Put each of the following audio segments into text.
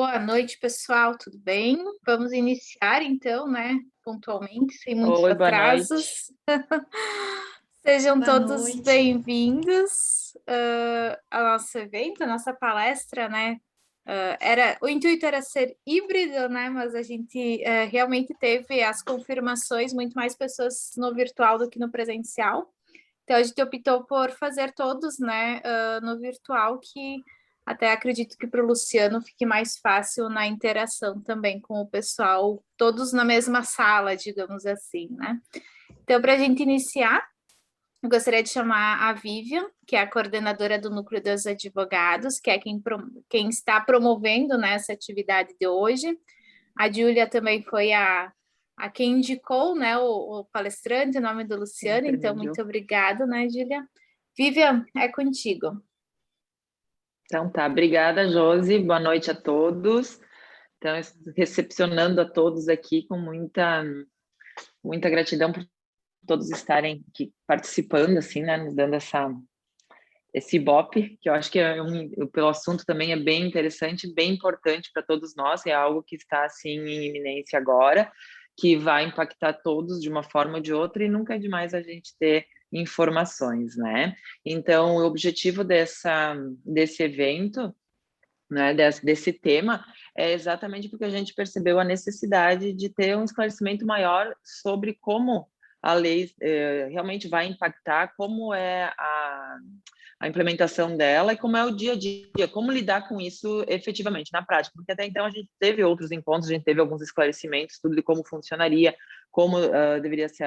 Boa noite, pessoal, tudo bem? Vamos iniciar então, né, pontualmente, sem muitos Oi, boa noite. atrasos. Sejam Boa todos noite. bem-vindos ao nosso evento, a nossa palestra, né? O intuito era ser híbrido, né? Mas a gente realmente teve as confirmações, muito mais pessoas no virtual do que no presencial. Então a gente optou por fazer todos, né, no virtual, que até acredito que para o Luciano fique mais fácil na interação também com o pessoal, todos na mesma sala, digamos assim, né? Então, para a gente iniciar, eu gostaria de chamar a Vivian, que é a coordenadora do Núcleo dos Advogados, que é quem está promovendo, né, essa atividade de hoje. A Júlia também foi a quem indicou, né, o palestrante, o nome do Luciano, então muito obrigada, né, Júlia? Vivian, é contigo. Então tá, obrigada, Josi. Boa noite a todos. Então, recepcionando a todos aqui com muita gratidão por todos estarem aqui participando, assim, né, nos dando esse ibope, que eu acho que pelo assunto também é bem interessante, bem importante para todos nós, é algo que está, assim, em iminência agora, que vai impactar todos de uma forma ou de outra, e nunca é demais a gente ter informações, né? Então, o objetivo desse evento, né, desse tema, é exatamente porque a gente percebeu a necessidade de ter um esclarecimento maior sobre como a lei realmente vai impactar, como é a implementação dela e como é o dia a dia, como lidar com isso efetivamente, na prática, porque até então a gente teve outros encontros, a gente teve alguns esclarecimentos, tudo de como funcionaria, como deveria ser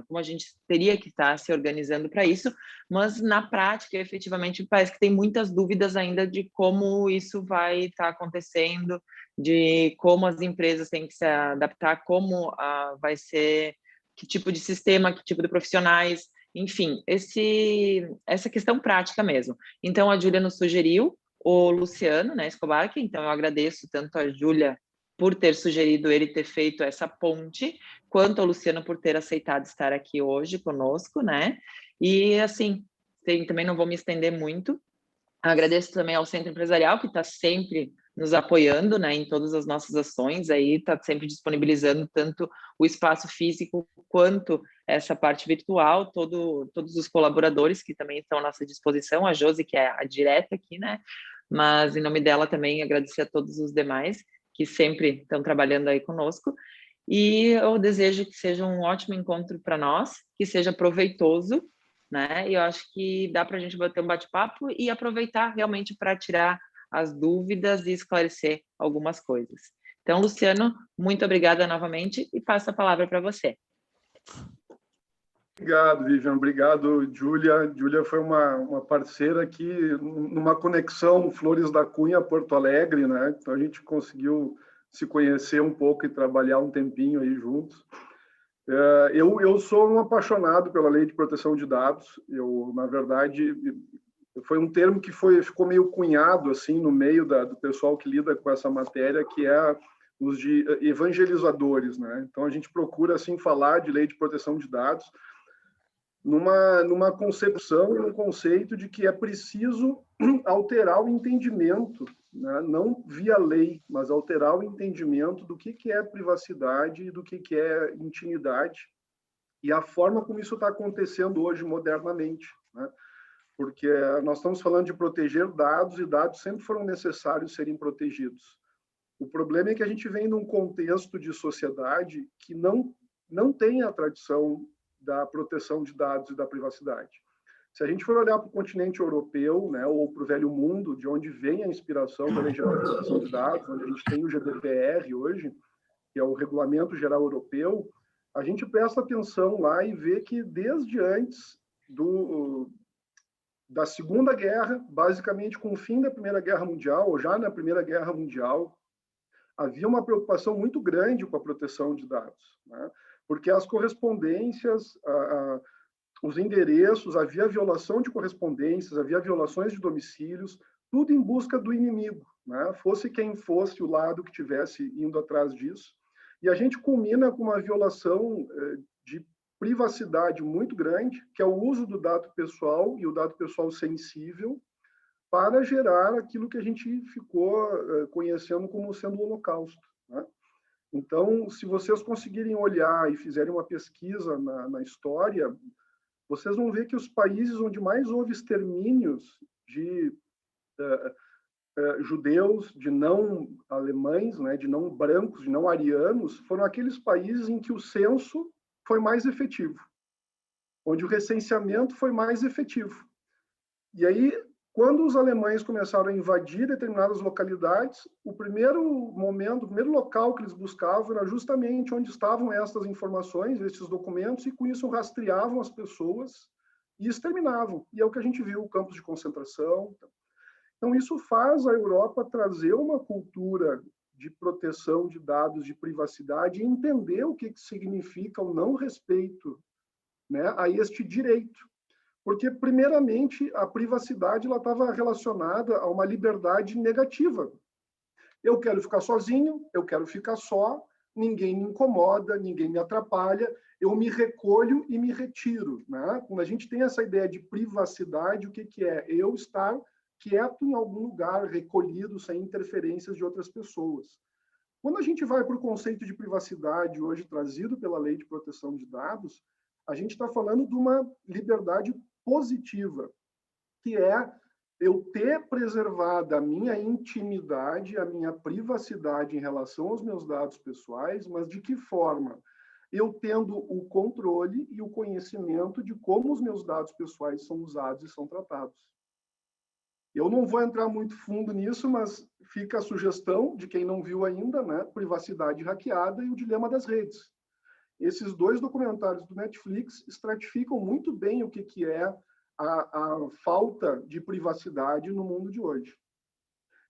como a gente teria que estar se organizando para isso, mas na prática, efetivamente, parece que tem muitas dúvidas ainda de como isso vai estar acontecendo, de como as empresas têm que se adaptar, como vai ser, que tipo de sistema, que tipo de profissionais, enfim, essa questão prática mesmo. Então, a Júlia nos sugeriu o Luciano, né, Escobar, que então eu agradeço tanto a Júlia por ter sugerido ele ter feito essa ponte, quanto ao Luciano por ter aceitado estar aqui hoje conosco, né? E, assim, também não vou me estender muito. Agradeço também ao Centro Empresarial, que está sempre nos apoiando, né, em todas as nossas ações, aí está sempre disponibilizando tanto o espaço físico quanto essa parte virtual, todos os colaboradores que também estão à nossa disposição, a Josi, que é a direta aqui, né, mas em nome dela também agradecer a todos os demais que sempre estão trabalhando aí conosco, e eu desejo que seja um ótimo encontro para nós, que seja proveitoso, né? E eu acho que dá para a gente bater um bate-papo e aproveitar realmente para tirar as dúvidas e esclarecer algumas coisas. Então, Luciano, muito obrigada novamente e passo a palavra para você. Obrigado, Vivian. Obrigado, Júlia. Júlia foi uma parceira aqui numa conexão Flores da Cunha, Porto Alegre, né? Então, a gente conseguiu se conhecer um pouco e trabalhar um tempinho aí juntos. Eu sou um apaixonado pela Lei de Proteção de Dados. Eu, na verdade, foi um termo que ficou meio cunhado assim no meio do pessoal que lida com essa matéria, que é os de evangelizadores, né? Então, a gente procura assim falar de Lei de Proteção de Dados numa concepção e um conceito de que é preciso alterar o entendimento, né? Não via lei, mas alterar o entendimento do que é privacidade e do que é intimidade e a forma como isso está acontecendo hoje modernamente, né? Porque nós estamos falando de proteger dados e dados sempre foram necessários serem protegidos. O problema é que a gente vem num contexto de sociedade que não tem a tradição da proteção de dados e da privacidade. Se a gente for olhar para o continente europeu, né, ou para o velho mundo, de onde vem a inspiração da Lei Geral de Proteção de Dados, onde a gente tem o GDPR hoje, que é o Regulamento Geral Europeu, a gente presta atenção lá e vê que desde antes da Segunda Guerra, basicamente com o fim da Primeira Guerra Mundial, ou já na Primeira Guerra Mundial, havia uma preocupação muito grande com a proteção de dados, né? Porque as correspondências, os endereços, havia violação de correspondências, havia violações de domicílios, tudo em busca do inimigo, né? Fosse quem fosse o lado que tivesse indo atrás disso. E a gente culmina com uma violação de privacidade muito grande, que é o uso do dado pessoal e o dado pessoal sensível, para gerar aquilo que a gente ficou conhecendo como sendo o Holocausto, né? Então, se vocês conseguirem olhar e fizerem uma pesquisa na história, vocês vão ver que os países onde mais houve extermínios de judeus, de não alemães, né, de não brancos, de não arianos, foram aqueles países em que o censo foi mais efetivo, onde o recenseamento foi mais efetivo. E aí, quando os alemães começaram a invadir determinadas localidades, o primeiro momento, o primeiro local que eles buscavam era justamente onde estavam essas informações, esses documentos, e com isso rastreavam as pessoas e exterminavam. E é o que a gente viu, campos de concentração. Então, isso faz a Europa trazer uma cultura de proteção de dados, de privacidade, e entender o que significa o não respeito, né, a este direito. Porque, primeiramente, a privacidade estava relacionada a uma liberdade negativa. Eu quero ficar sozinho, eu quero ficar só, ninguém me incomoda, ninguém me atrapalha, eu me recolho e me retiro, né? Quando a gente tem essa ideia de privacidade, o que é? Eu estar quieto em algum lugar, recolhido, sem interferências de outras pessoas. Quando a gente vai para o conceito de privacidade, hoje trazido pela Lei de Proteção de Dados, a gente está falando de uma liberdade positiva, que é eu ter preservado a minha intimidade, a minha privacidade em relação aos meus dados pessoais, mas de que forma? Eu tendo o controle e o conhecimento de como os meus dados pessoais são usados e são tratados. Eu não vou entrar muito fundo nisso, mas fica a sugestão de quem não viu ainda, né? Privacidade hackeada e o dilema das redes. Esses dois documentários do Netflix estratificam muito bem o que é a falta de privacidade no mundo de hoje.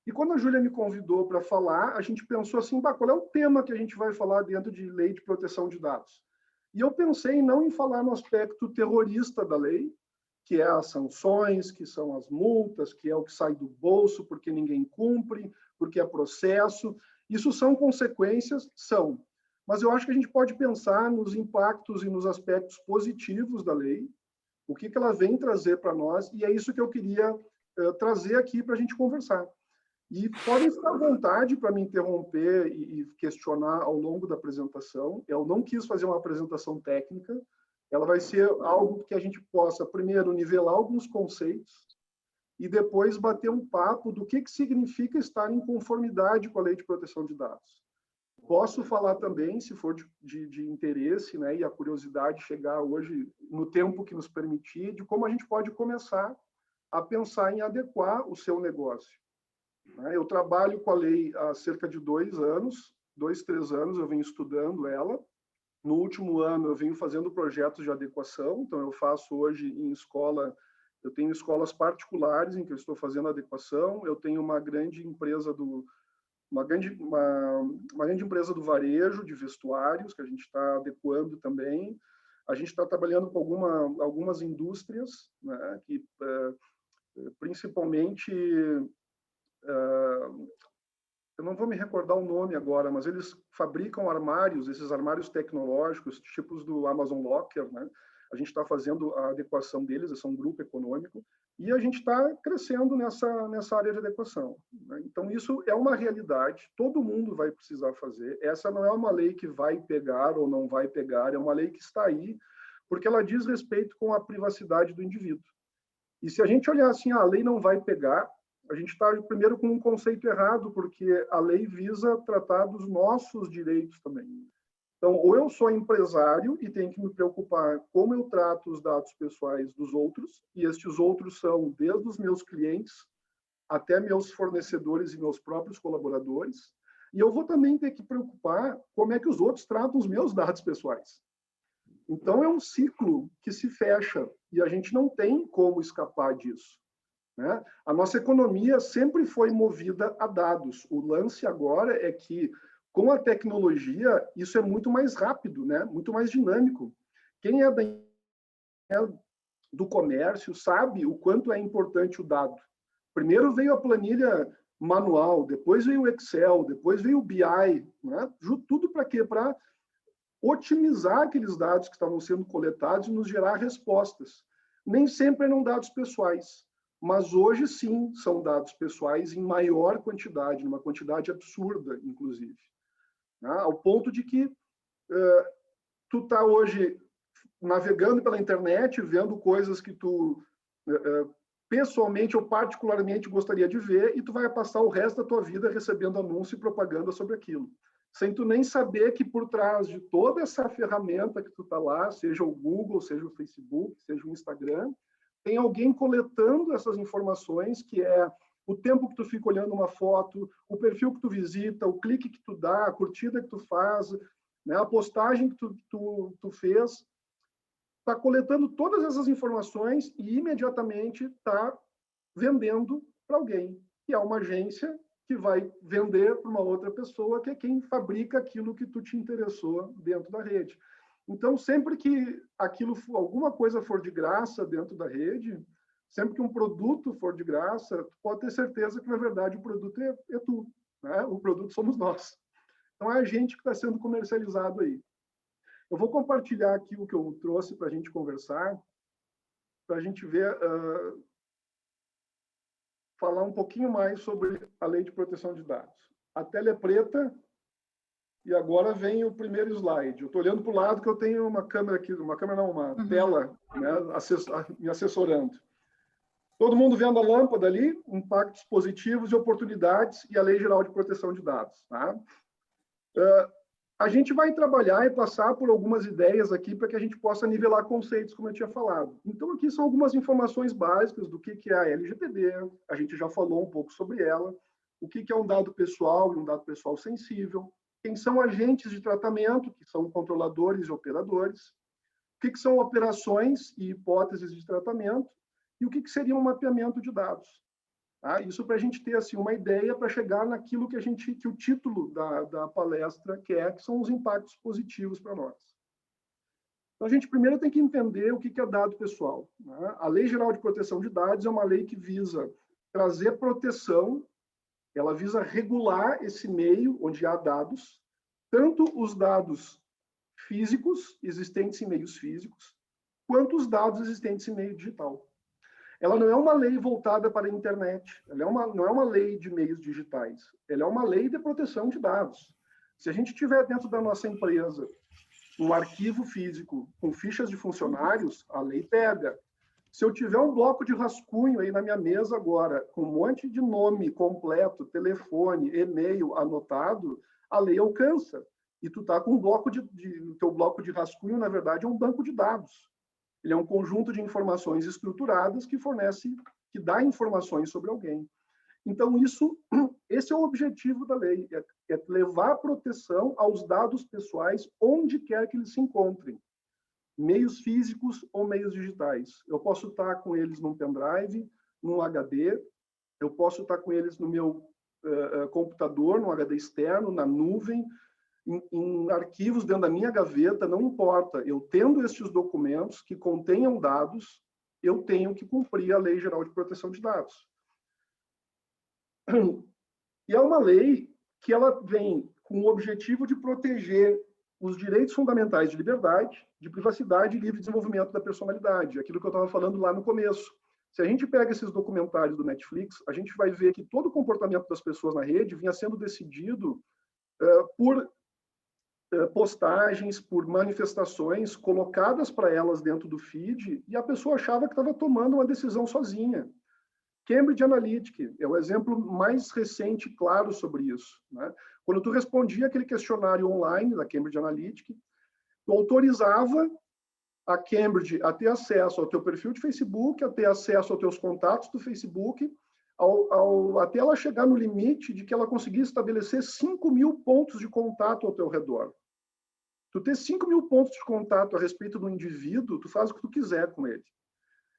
E quando a Júlia me convidou para falar, a gente pensou assim, qual é o tema que a gente vai falar dentro de lei de proteção de dados? E eu pensei não em falar no aspecto terrorista da lei, que é as sanções, que são as multas, que é o que sai do bolso porque ninguém cumpre, porque é processo. Isso são consequências? São. Mas eu acho que a gente pode pensar nos impactos e nos aspectos positivos da lei, o que ela vem trazer para nós, e é isso que eu queria trazer aqui para a gente conversar. E podem ficar à vontade para me interromper e questionar ao longo da apresentação. Eu não quis fazer uma apresentação técnica, ela vai ser algo que a gente possa, primeiro, nivelar alguns conceitos e depois bater um papo do que significa estar em conformidade com a Lei de Proteção de Dados. Posso falar também, se for de interesse, né, e a curiosidade chegar hoje no tempo que nos permitir, de como a gente pode começar a pensar em adequar o seu negócio. Eu trabalho com a lei há cerca de 2 anos, 2, 3 anos eu venho estudando ela. No último ano eu venho fazendo projetos de adequação, então eu faço hoje em escola, eu tenho escolas particulares em que eu estou fazendo adequação, eu tenho uma grande empresa uma grande empresa do varejo de vestuários que a gente está adequando também. A gente está trabalhando com algumas indústrias, né, que principalmente eu não vou me recordar o nome agora, mas eles fabricam armários, esses armários tecnológicos, tipos do Amazon Locker, né? A gente está fazendo a adequação deles, esse é um grupo econômico, e a gente está crescendo nessa área de adequação, né? Então, isso é uma realidade, todo mundo vai precisar fazer. Essa não é uma lei que vai pegar ou não vai pegar, é uma lei que está aí, porque ela diz respeito com a privacidade do indivíduo. E se a gente olhar assim, a lei não vai pegar, a gente está, primeiro, com um conceito errado, porque a lei visa tratar dos nossos direitos também. Então, ou eu sou empresário e tenho que me preocupar como eu trato os dados pessoais dos outros, e estes outros são desde os meus clientes até meus fornecedores e meus próprios colaboradores, e eu vou também ter que preocupar como é que os outros tratam os meus dados pessoais. Então, é um ciclo que se fecha, e a gente não tem como escapar disso, né? A nossa economia sempre foi movida a dados. O lance agora é que, com a tecnologia, isso é muito mais rápido, né? Muito mais dinâmico. Quem é do comércio sabe o quanto é importante o dado. Primeiro veio a planilha manual, depois veio o Excel, depois veio o BI, né? Tudo para quê? Para otimizar aqueles dados que estavam sendo coletados e nos gerar respostas. Nem sempre eram dados pessoais. mas hoje sim são dados pessoais em maior quantidade, numa quantidade absurda, inclusive. Né? Ao ponto de que tu está hoje navegando pela internet, vendo coisas que tu pessoalmente ou particularmente gostaria de ver, e tu vai passar o resto da tua vida recebendo anúncio e propaganda sobre aquilo, sem tu nem saber que por trás de toda essa ferramenta que tu está lá, seja o Google, seja o Facebook, seja o Instagram, tem alguém coletando essas informações, que é o tempo que tu fica olhando uma foto, o perfil que tu visita, o clique que tu dá, a curtida que tu faz, né, a postagem que tu fez, está coletando todas essas informações e imediatamente está vendendo para alguém, que é uma agência que vai vender para uma outra pessoa, que é quem fabrica aquilo que tu te interessou dentro da rede. Então, sempre que alguma coisa for de graça dentro da rede, sempre que um produto for de graça, tu pode ter certeza que, na verdade, o produto é tu, né? O produto somos nós. Então, é a gente que está sendo comercializado aí. Eu vou compartilhar aqui o que eu trouxe para a gente conversar, para a gente ver, falar um pouquinho mais sobre a Lei de Proteção de Dados. A tela é preta e agora vem o primeiro slide. Eu estou olhando para o lado que eu tenho uma câmera aqui, uma tela, né, me assessorando. Todo mundo vendo a lâmpada ali, impactos positivos e oportunidades e a Lei Geral de Proteção de Dados. Tá? A gente vai trabalhar e passar por algumas ideias aqui para que a gente possa nivelar conceitos, como eu tinha falado. Então, aqui são algumas informações básicas do que é a LGPD, a gente já falou um pouco sobre ela, o que é um dado pessoal e um dado pessoal sensível, quem são agentes de tratamento, que são controladores e operadores, o que são operações e hipóteses de tratamento, e o que seria um mapeamento de dados. Tá? Isso para a gente ter assim, uma ideia para chegar naquilo que o título da palestra quer, que são os impactos positivos para nós. Então, a gente primeiro tem que entender o que é dado pessoal. Né? A Lei Geral de Proteção de Dados é uma lei que visa trazer proteção, ela visa regular esse meio onde há dados, tanto os dados físicos, existentes em meios físicos, quanto os dados existentes em meio digital. Ela não é uma lei voltada para a internet, ela não é uma lei de meios digitais, ela é uma lei de proteção de dados. Se a gente tiver dentro da nossa empresa um arquivo físico com fichas de funcionários, a lei pega. Se eu tiver um bloco de rascunho aí na minha mesa agora, com um monte de nome completo, telefone, e-mail anotado, a lei alcança. E tu tá com o teu bloco de rascunho, na verdade, é um banco de dados. Ele é um conjunto de informações estruturadas que dá informações sobre alguém. Então, esse é o objetivo da lei, é levar proteção aos dados pessoais onde quer que eles se encontrem, meios físicos ou meios digitais. Eu posso estar com eles num pendrive, num HD, eu posso estar com eles no meu computador, no HD externo, na nuvem, em arquivos dentro da minha gaveta, não importa. Eu tendo estes documentos que contenham dados, eu tenho que cumprir a Lei Geral de Proteção de Dados. E é uma lei que ela vem com o objetivo de proteger os direitos fundamentais de liberdade, de privacidade e livre desenvolvimento da personalidade, aquilo que eu estava falando lá no começo. Se a gente pega esses documentários do Netflix, a gente vai ver que todo o comportamento das pessoas na rede vinha sendo decidido por postagens, por manifestações colocadas para elas dentro do feed, e a pessoa achava que estava tomando uma decisão sozinha. Cambridge Analytica é o exemplo mais recente e claro sobre isso. Né? Quando tu respondia aquele questionário online da Cambridge Analytica, tu autorizava a Cambridge a ter acesso ao teu perfil de Facebook, a ter acesso aos teus contatos do Facebook, até ela chegar no limite de que ela conseguisse estabelecer 5.000 pontos de contato ao teu redor. Tu ter 5.000 pontos de contato a respeito do indivíduo, tu faz o que tu quiser com ele.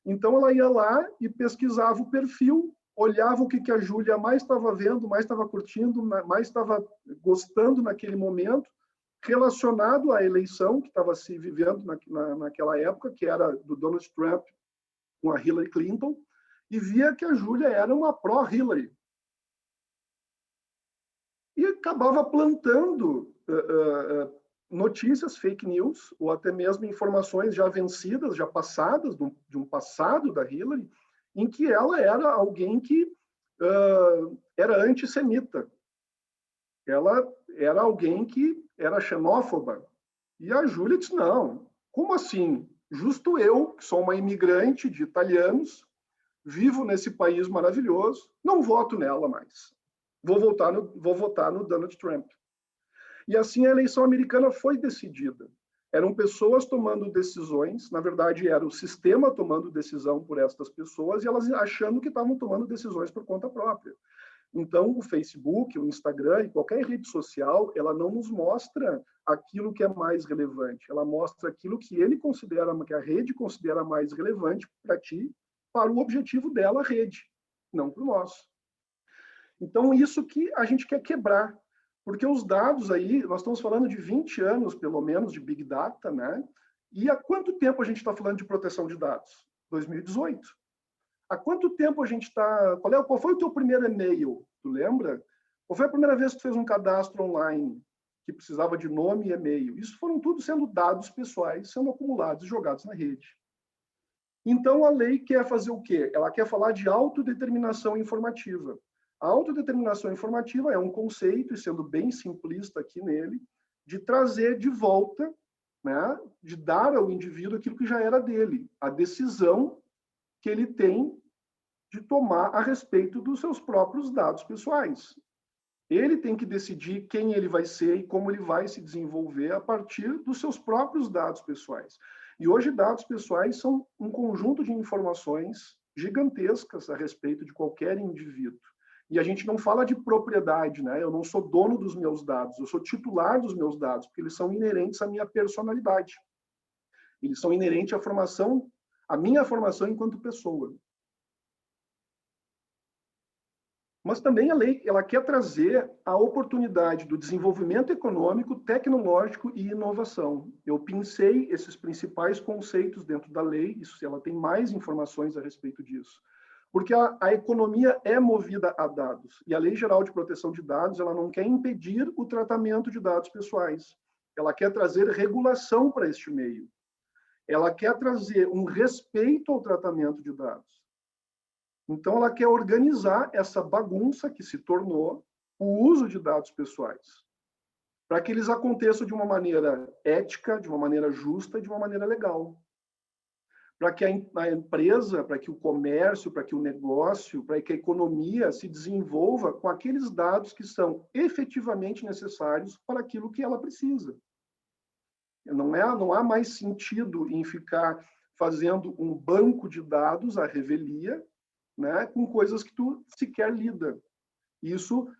Então, ela ia lá e pesquisava o perfil, olhava o que a Júlia mais estava vendo, mais estava curtindo, mais estava gostando naquele momento, relacionado à eleição que estava se vivendo naquela época, que era do Donald Trump com a Hillary Clinton, e via que a Júlia era uma pró-Hillary. E acabava plantando notícias, fake news, ou até mesmo informações já vencidas, já passadas, de um passado da Hillary, em que ela era alguém que era antissemita. Ela era alguém que era xenófoba. E a Júlia disse, não, como assim? Justo eu, que sou uma imigrante de italianos, vivo nesse país maravilhoso, não voto nela mais. Vou votar no Donald Trump. E assim a eleição americana foi decidida. Eram pessoas tomando decisões, na verdade era o sistema tomando decisão por estas pessoas e elas achando que estavam tomando decisões por conta própria. Então, o Facebook, o Instagram e qualquer rede social, ela não nos mostra aquilo que é mais relevante. Ela mostra aquilo que ele considera, que a rede considera mais relevante para ti, para o objetivo dela, a rede, não para o nosso. Então, isso que a gente quer quebrar. Porque os dados aí, nós estamos falando de 20 anos, pelo menos, de Big Data, né? E há quanto tempo a gente está falando de proteção de dados? 2018. Há quanto tempo a gente está... Qual foi o teu primeiro e-mail? Tu lembra? Qual foi a primeira vez que tu fez um cadastro online que precisava de nome e e-mail? Isso foram tudo sendo dados pessoais, sendo acumulados e jogados na rede. Então, a lei quer fazer o quê? Ela quer falar de autodeterminação informativa. A autodeterminação informativa é um conceito, e sendo bem simplista aqui nele, de trazer de volta, né, de dar ao indivíduo aquilo que já era dele, a decisão que ele tem de tomar a respeito dos seus próprios dados pessoais. Ele tem que decidir quem ele vai ser e como ele vai se desenvolver a partir dos seus próprios dados pessoais. E hoje, dados pessoais são um conjunto de informações gigantescas a respeito de qualquer indivíduo. E a gente não fala de propriedade, né? Eu não sou dono dos meus dados, eu sou titular dos meus dados, porque eles são inerentes à minha personalidade. Eles são inerentes à minha formação enquanto pessoa. Mas também a lei, ela quer trazer a oportunidade do desenvolvimento econômico, tecnológico e inovação. Eu pincei esses principais conceitos dentro da lei, ela tem mais informações a respeito disso. Porque a economia é movida a dados. E a Lei Geral de Proteção de Dados, ela não quer impedir o tratamento de dados pessoais. Ela quer trazer regulação para este meio. Ela quer trazer um respeito ao tratamento de dados. Então, ela quer organizar essa bagunça que se tornou o uso de dados pessoais, para que eles aconteçam de uma maneira ética, de uma maneira justa, de uma maneira legal. Para que a empresa, para que o comércio, para que o negócio, para que a economia se desenvolva com aqueles dados que são efetivamente necessários para aquilo que ela precisa. Não há mais sentido em ficar fazendo um banco de dados à revelia, né, com coisas que tu sequer lida. Isso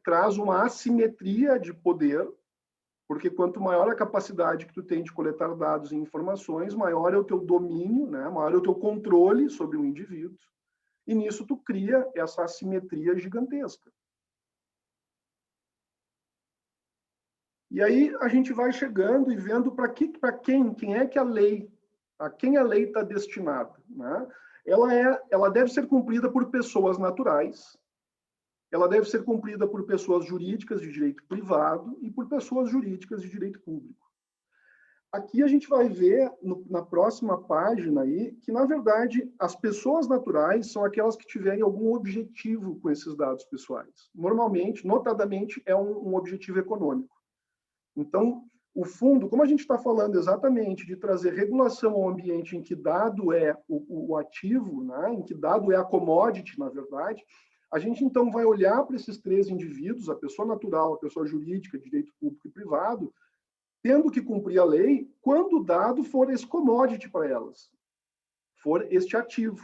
traz uma assimetria de poder, porque quanto maior a capacidade que tu tem de coletar dados e informações, maior é o teu domínio, né, maior é o teu controle sobre o indivíduo, e nisso tu cria essa assimetria gigantesca. E aí a gente vai chegando e vendo para quem é que a quem a lei está destinada, né? Ela deve ser cumprida por pessoas naturais, ela deve ser cumprida por pessoas jurídicas de direito privado e por pessoas jurídicas de direito público. Aqui a gente vai ver, na próxima página aí, que, na verdade, as pessoas naturais são aquelas que tiverem algum objetivo com esses dados pessoais. Normalmente, notadamente, é um objetivo econômico. Então, o fundo, como a gente está falando exatamente de trazer regulação ao ambiente em que dado é o ativo, né, em que dado é a commodity, na verdade, a gente então vai olhar para esses três indivíduos, a pessoa natural, a pessoa jurídica, de direito público e privado, tendo que cumprir a lei quando o dado for esse commodity para elas, for este ativo.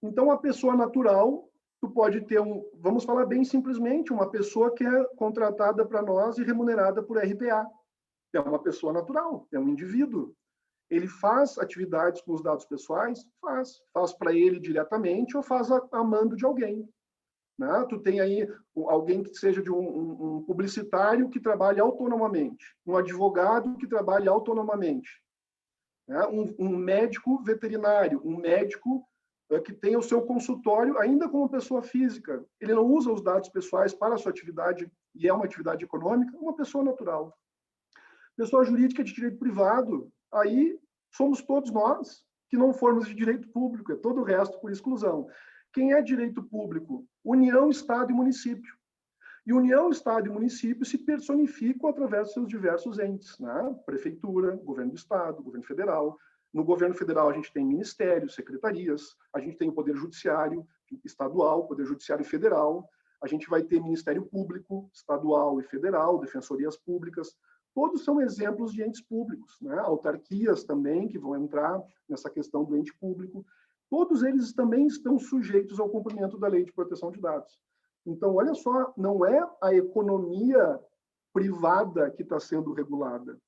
Então, a pessoa natural, tu pode ter vamos falar bem simplesmente, uma pessoa que é contratada para nós e remunerada por RPA. É uma pessoa natural, é um indivíduo. Ele faz atividades com os dados pessoais? Faz para ele diretamente ou faz a mando de alguém. Né? Tu tem aí alguém que seja de um publicitário que trabalhe autonomamente, um advogado que trabalhe autonomamente, né? Um médico veterinário, um médico que tenha o seu consultório ainda como pessoa física. Ele não usa os dados pessoais para a sua atividade e é uma atividade econômica, uma pessoa natural. Pessoa jurídica de direito privado, aí somos todos nós que não formos de direito público, é todo o resto por exclusão. Quem é direito público? União, Estado e município. E União, Estado e município se personificam através dos seus diversos entes, né? Prefeitura, governo do Estado, governo federal. No governo federal, a gente tem ministérios, secretarias, a gente tem o Poder Judiciário estadual, Poder Judiciário federal, a gente vai ter Ministério Público estadual e federal, defensorias públicas. Todos são exemplos de entes públicos, né? Autarquias também, que vão entrar nessa questão do ente público. Todos eles também estão sujeitos ao cumprimento da Lei de Proteção de Dados. Então, olha só, não é a economia privada que está sendo regulada,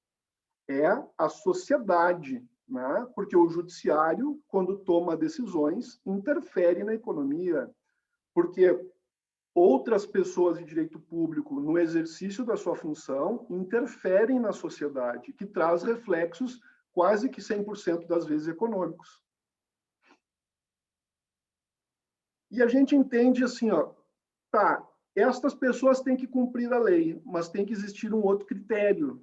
é a sociedade, né? Porque o judiciário, quando toma decisões, interfere na economia, porque outras pessoas de direito público, no exercício da sua função, interferem na sociedade, que traz reflexos quase que 100% das vezes econômicos. E a gente entende assim, ó, tá, estas pessoas têm que cumprir a lei, mas tem que existir um outro critério,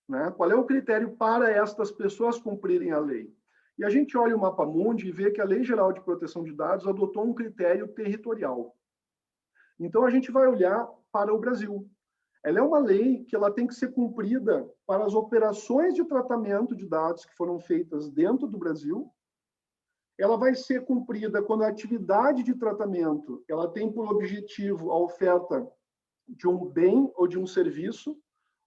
né? Qual é o critério para estas pessoas cumprirem a lei? E a gente olha o Mapa Mundi e vê que a Lei Geral de Proteção de Dados adotou um critério territorial. Então, a gente vai olhar para o Brasil. Ela é uma lei que ela tem que ser cumprida para as operações de tratamento de dados que foram feitas dentro do Brasil. Ela vai ser cumprida quando a atividade de tratamento ela tem por objetivo a oferta de um bem ou de um serviço,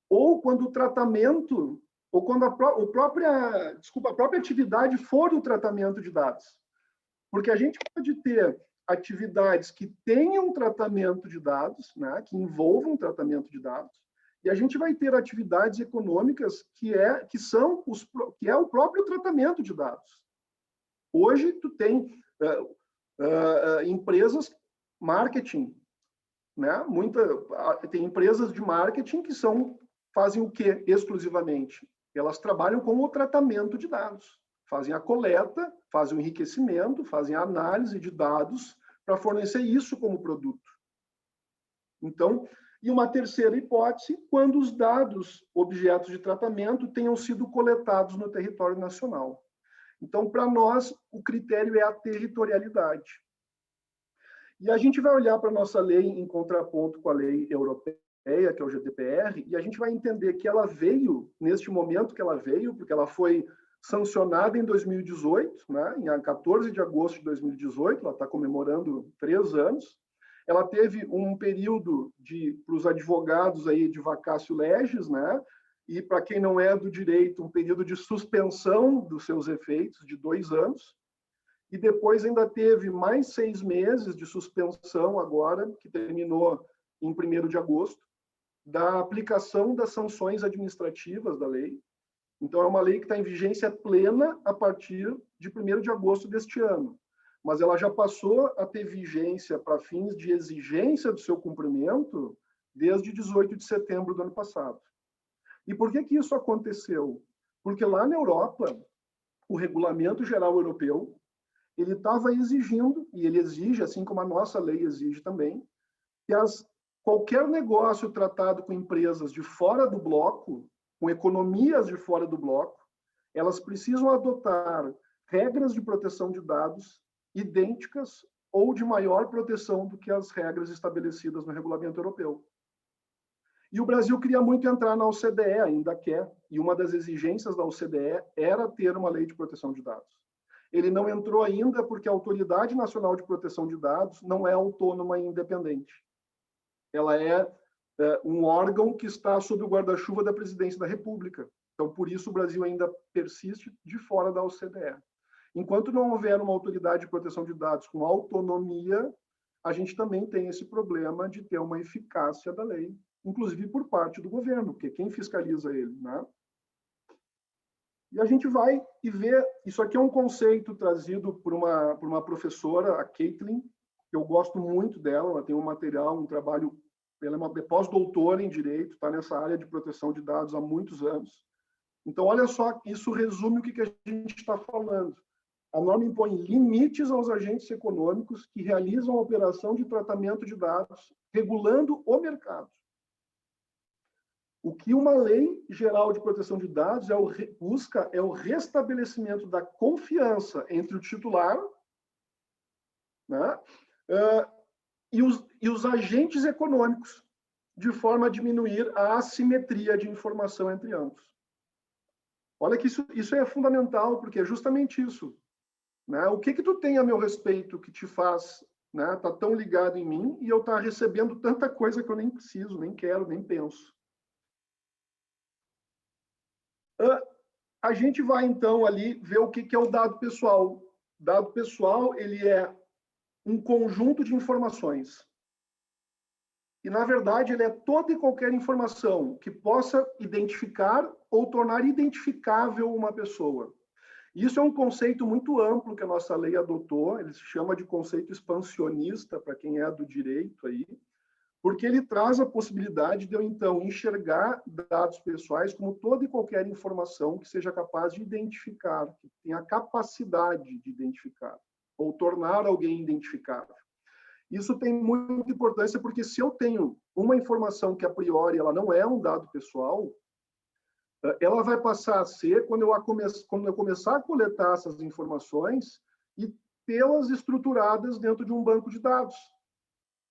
ou quando o tratamento, ou quando a própria atividade for o tratamento de dados. Porque a gente pode ter atividades que tenham tratamento de dados, né, que envolvam tratamento de dados, e a gente vai ter atividades econômicas que é o próprio tratamento de dados. Hoje tu tem empresas marketing, né? Tem empresas de marketing que fazem o quê exclusivamente? Elas trabalham com o tratamento de dados. Fazem a coleta, fazem o enriquecimento, fazem a análise de dados para fornecer isso como produto. Então, e uma terceira hipótese, quando os dados, objetos de tratamento, tenham sido coletados no território nacional. Então, para nós, o critério é a territorialidade. E a gente vai olhar para a nossa lei em contraponto com a lei europeia, que é o GDPR, e a gente vai entender que ela veio, neste momento que ela veio, porque ela foi sancionada em 2018, né? Em 14 de agosto de 2018, ela está comemorando 3 anos. Ela teve um período para os advogados aí de vacatio legis, né? E para quem não é do direito, um período de suspensão dos seus efeitos de 2 anos. E depois ainda teve mais 6 meses de suspensão agora, que terminou em 1º de agosto, da aplicação das sanções administrativas da lei. Então, é uma lei que está em vigência plena a partir de 1º de agosto deste ano. Mas ela já passou a ter vigência para fins de exigência do seu cumprimento desde 18 de setembro do ano passado. E por que isso aconteceu? Porque lá na Europa, o Regulamento Geral Europeu, ele estava exigindo, e ele exige, assim como a nossa lei exige também, que qualquer negócio tratado com empresas de fora do bloco, com economias de fora do bloco, elas precisam adotar regras de proteção de dados idênticas ou de maior proteção do que as regras estabelecidas no Regulamento Europeu. E o Brasil queria muito entrar na OCDE, ainda quer, e uma das exigências da OCDE era ter uma lei de proteção de dados. Ele não entrou ainda porque a Autoridade Nacional de Proteção de Dados não é autônoma e independente. Ela é um órgão que está sob o guarda-chuva da Presidência da República. Então, por isso, o Brasil ainda persiste de fora da OCDE. Enquanto não houver uma autoridade de proteção de dados com autonomia, a gente também tem esse problema de ter uma eficácia da lei, inclusive por parte do governo, porque quem fiscaliza ele, né? E a gente vai e vê, isso aqui é um conceito trazido por uma professora, a Caitlin, que eu gosto muito dela, ela tem um material, um trabalho, ela é uma pós-doutora em Direito, está nessa área de proteção de dados há muitos anos. Então, olha só, isso resume o que a gente está falando. A norma impõe limites aos agentes econômicos que realizam a operação de tratamento de dados, regulando o mercado. O que uma lei geral de proteção de dados busca é o restabelecimento da confiança entre o titular, né, e os agentes econômicos, de forma a diminuir a assimetria de informação entre ambos. Olha que isso é fundamental, porque é justamente isso. Né? O que tu tem a meu respeito que te faz, né, tá tão ligado em mim e eu tá recebendo tanta coisa que eu nem preciso, nem quero, nem penso. A gente vai, então, ali ver o que é o dado pessoal. Dado pessoal, ele é um conjunto de informações. E, na verdade, ele é toda e qualquer informação que possa identificar ou tornar identificável uma pessoa. Isso é um conceito muito amplo que a nossa lei adotou, ele se chama de conceito expansionista, para quem é do direito aí, porque ele traz a possibilidade de eu, então, enxergar dados pessoais como toda e qualquer informação que seja capaz de identificar, que tenha a capacidade de identificar, ou tornar alguém identificável. Isso tem muita importância, porque se eu tenho uma informação que, a priori, ela não é um dado pessoal, ela vai passar a ser quando eu começar a coletar essas informações e tê-las estruturadas dentro de um banco de dados.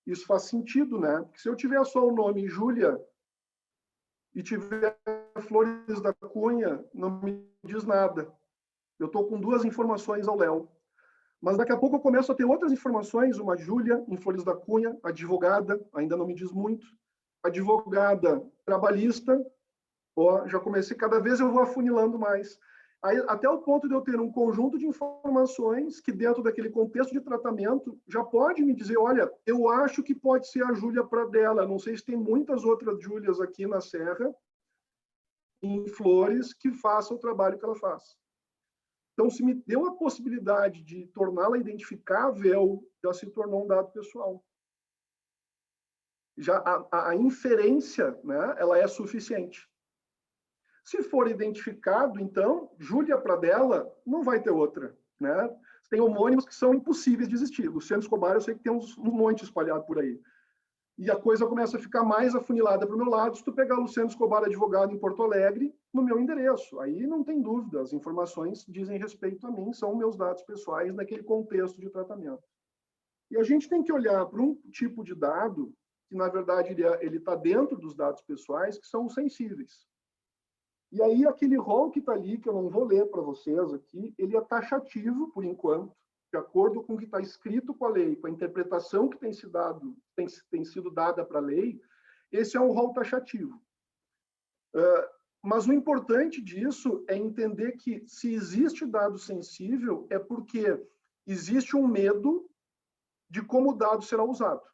Isso faz sentido, né? Porque se eu tiver só o nome Júlia e tiver Flores da Cunha, não me diz nada. Eu estou com duas informações ao léu. Mas daqui a pouco eu começo a ter outras informações, uma Júlia em Flores da Cunha, advogada, ainda não me diz muito, advogada trabalhista, já comecei, cada vez eu vou afunilando mais. Aí, até o ponto de eu ter um conjunto de informações que, dentro daquele contexto de tratamento, já pode me dizer, olha, eu acho que pode ser a Júlia Pradella, não sei se tem muitas outras Júlias aqui na Serra, em Flores, que façam o trabalho que ela faz. Então, se me deu a possibilidade de torná-la identificável, já se tornou um dado pessoal. Já a inferência, né, ela é suficiente. Se for identificado, então, Júlia Pradella não vai ter outra. Né? Tem homônimos que são impossíveis de existir. Luciano Escobar, eu sei que tem um monte espalhado por aí. E a coisa começa a ficar mais afunilada para o meu lado se tu pegar Luciano Escobar, advogado em Porto Alegre, no meu endereço. Aí não tem dúvida, as informações dizem respeito a mim, são meus dados pessoais naquele contexto de tratamento. E a gente tem que olhar para um tipo de dado que, na verdade, ele está dentro dos dados pessoais, que são os sensíveis. E aí, aquele rol que está ali, que eu não vou ler para vocês aqui, ele é taxativo, por enquanto, de acordo com o que está escrito com a lei, com a interpretação que tem sido dada para a lei, esse é um rol taxativo. Mas o importante disso é entender que, se existe dado sensível, é porque existe um medo de como o dado será usado.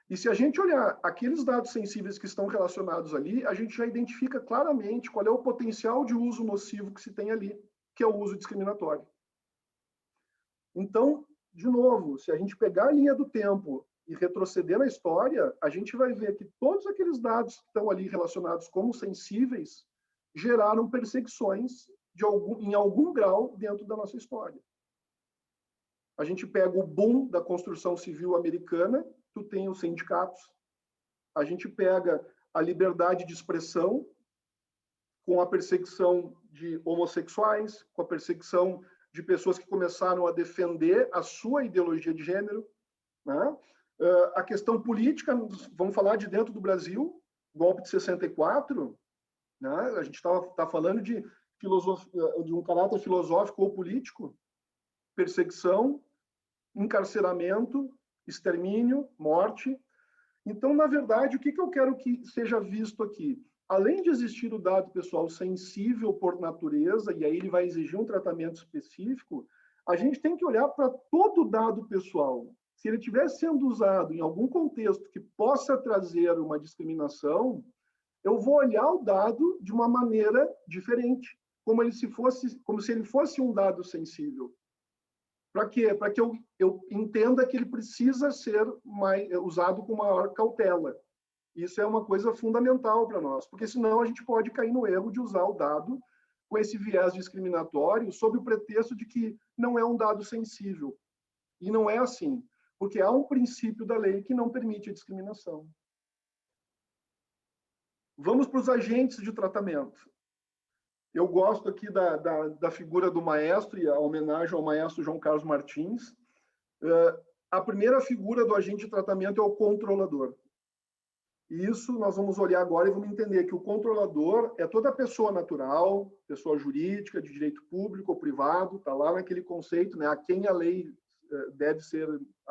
E se a gente olhar aqueles dados sensíveis que estão relacionados ali, a gente já identifica claramente qual é o potencial de uso nocivo que se tem ali, que é o uso discriminatório. Então, de novo, se a gente pegar a linha do tempo e retroceder na história, a gente vai ver que todos aqueles dados que estão ali relacionados como sensíveis geraram perseguições em algum grau dentro da nossa história. A gente pega o boom da construção civil americana, tu tem os sindicatos. A gente pega a liberdade de expressão com a perseguição de homossexuais, com a perseguição de pessoas que começaram a defender a sua ideologia de gênero. Né? A questão política, vamos falar de dentro do Brasil, golpe de 64, né? A gente tá falando de um caráter filosófico ou político, perseguição, encarceramento, extermínio, morte. Então, na verdade, o que eu quero que seja visto aqui? Além de existir o dado pessoal sensível por natureza, e aí ele vai exigir um tratamento específico, a gente tem que olhar para todo o dado pessoal. Se ele estiver sendo usado em algum contexto que possa trazer uma discriminação, eu vou olhar o dado de uma maneira diferente, como se ele fosse um dado sensível. Para quê? Para que eu entenda que ele precisa ser usado com maior cautela. Isso é uma coisa fundamental para nós, porque senão a gente pode cair no erro de usar o dado com esse viés discriminatório sob o pretexto de que não é um dado sensível. E não é assim, porque há um princípio da lei que não permite a discriminação. Vamos para os agentes de tratamento. Eu gosto aqui da figura do maestro, e a homenagem ao maestro João Carlos Martins. A primeira figura do agente de tratamento é o controlador. E isso nós vamos olhar agora e vamos entender que o controlador é toda pessoa natural, pessoa jurídica, de direito público ou privado, está lá naquele conceito, né, a quem a lei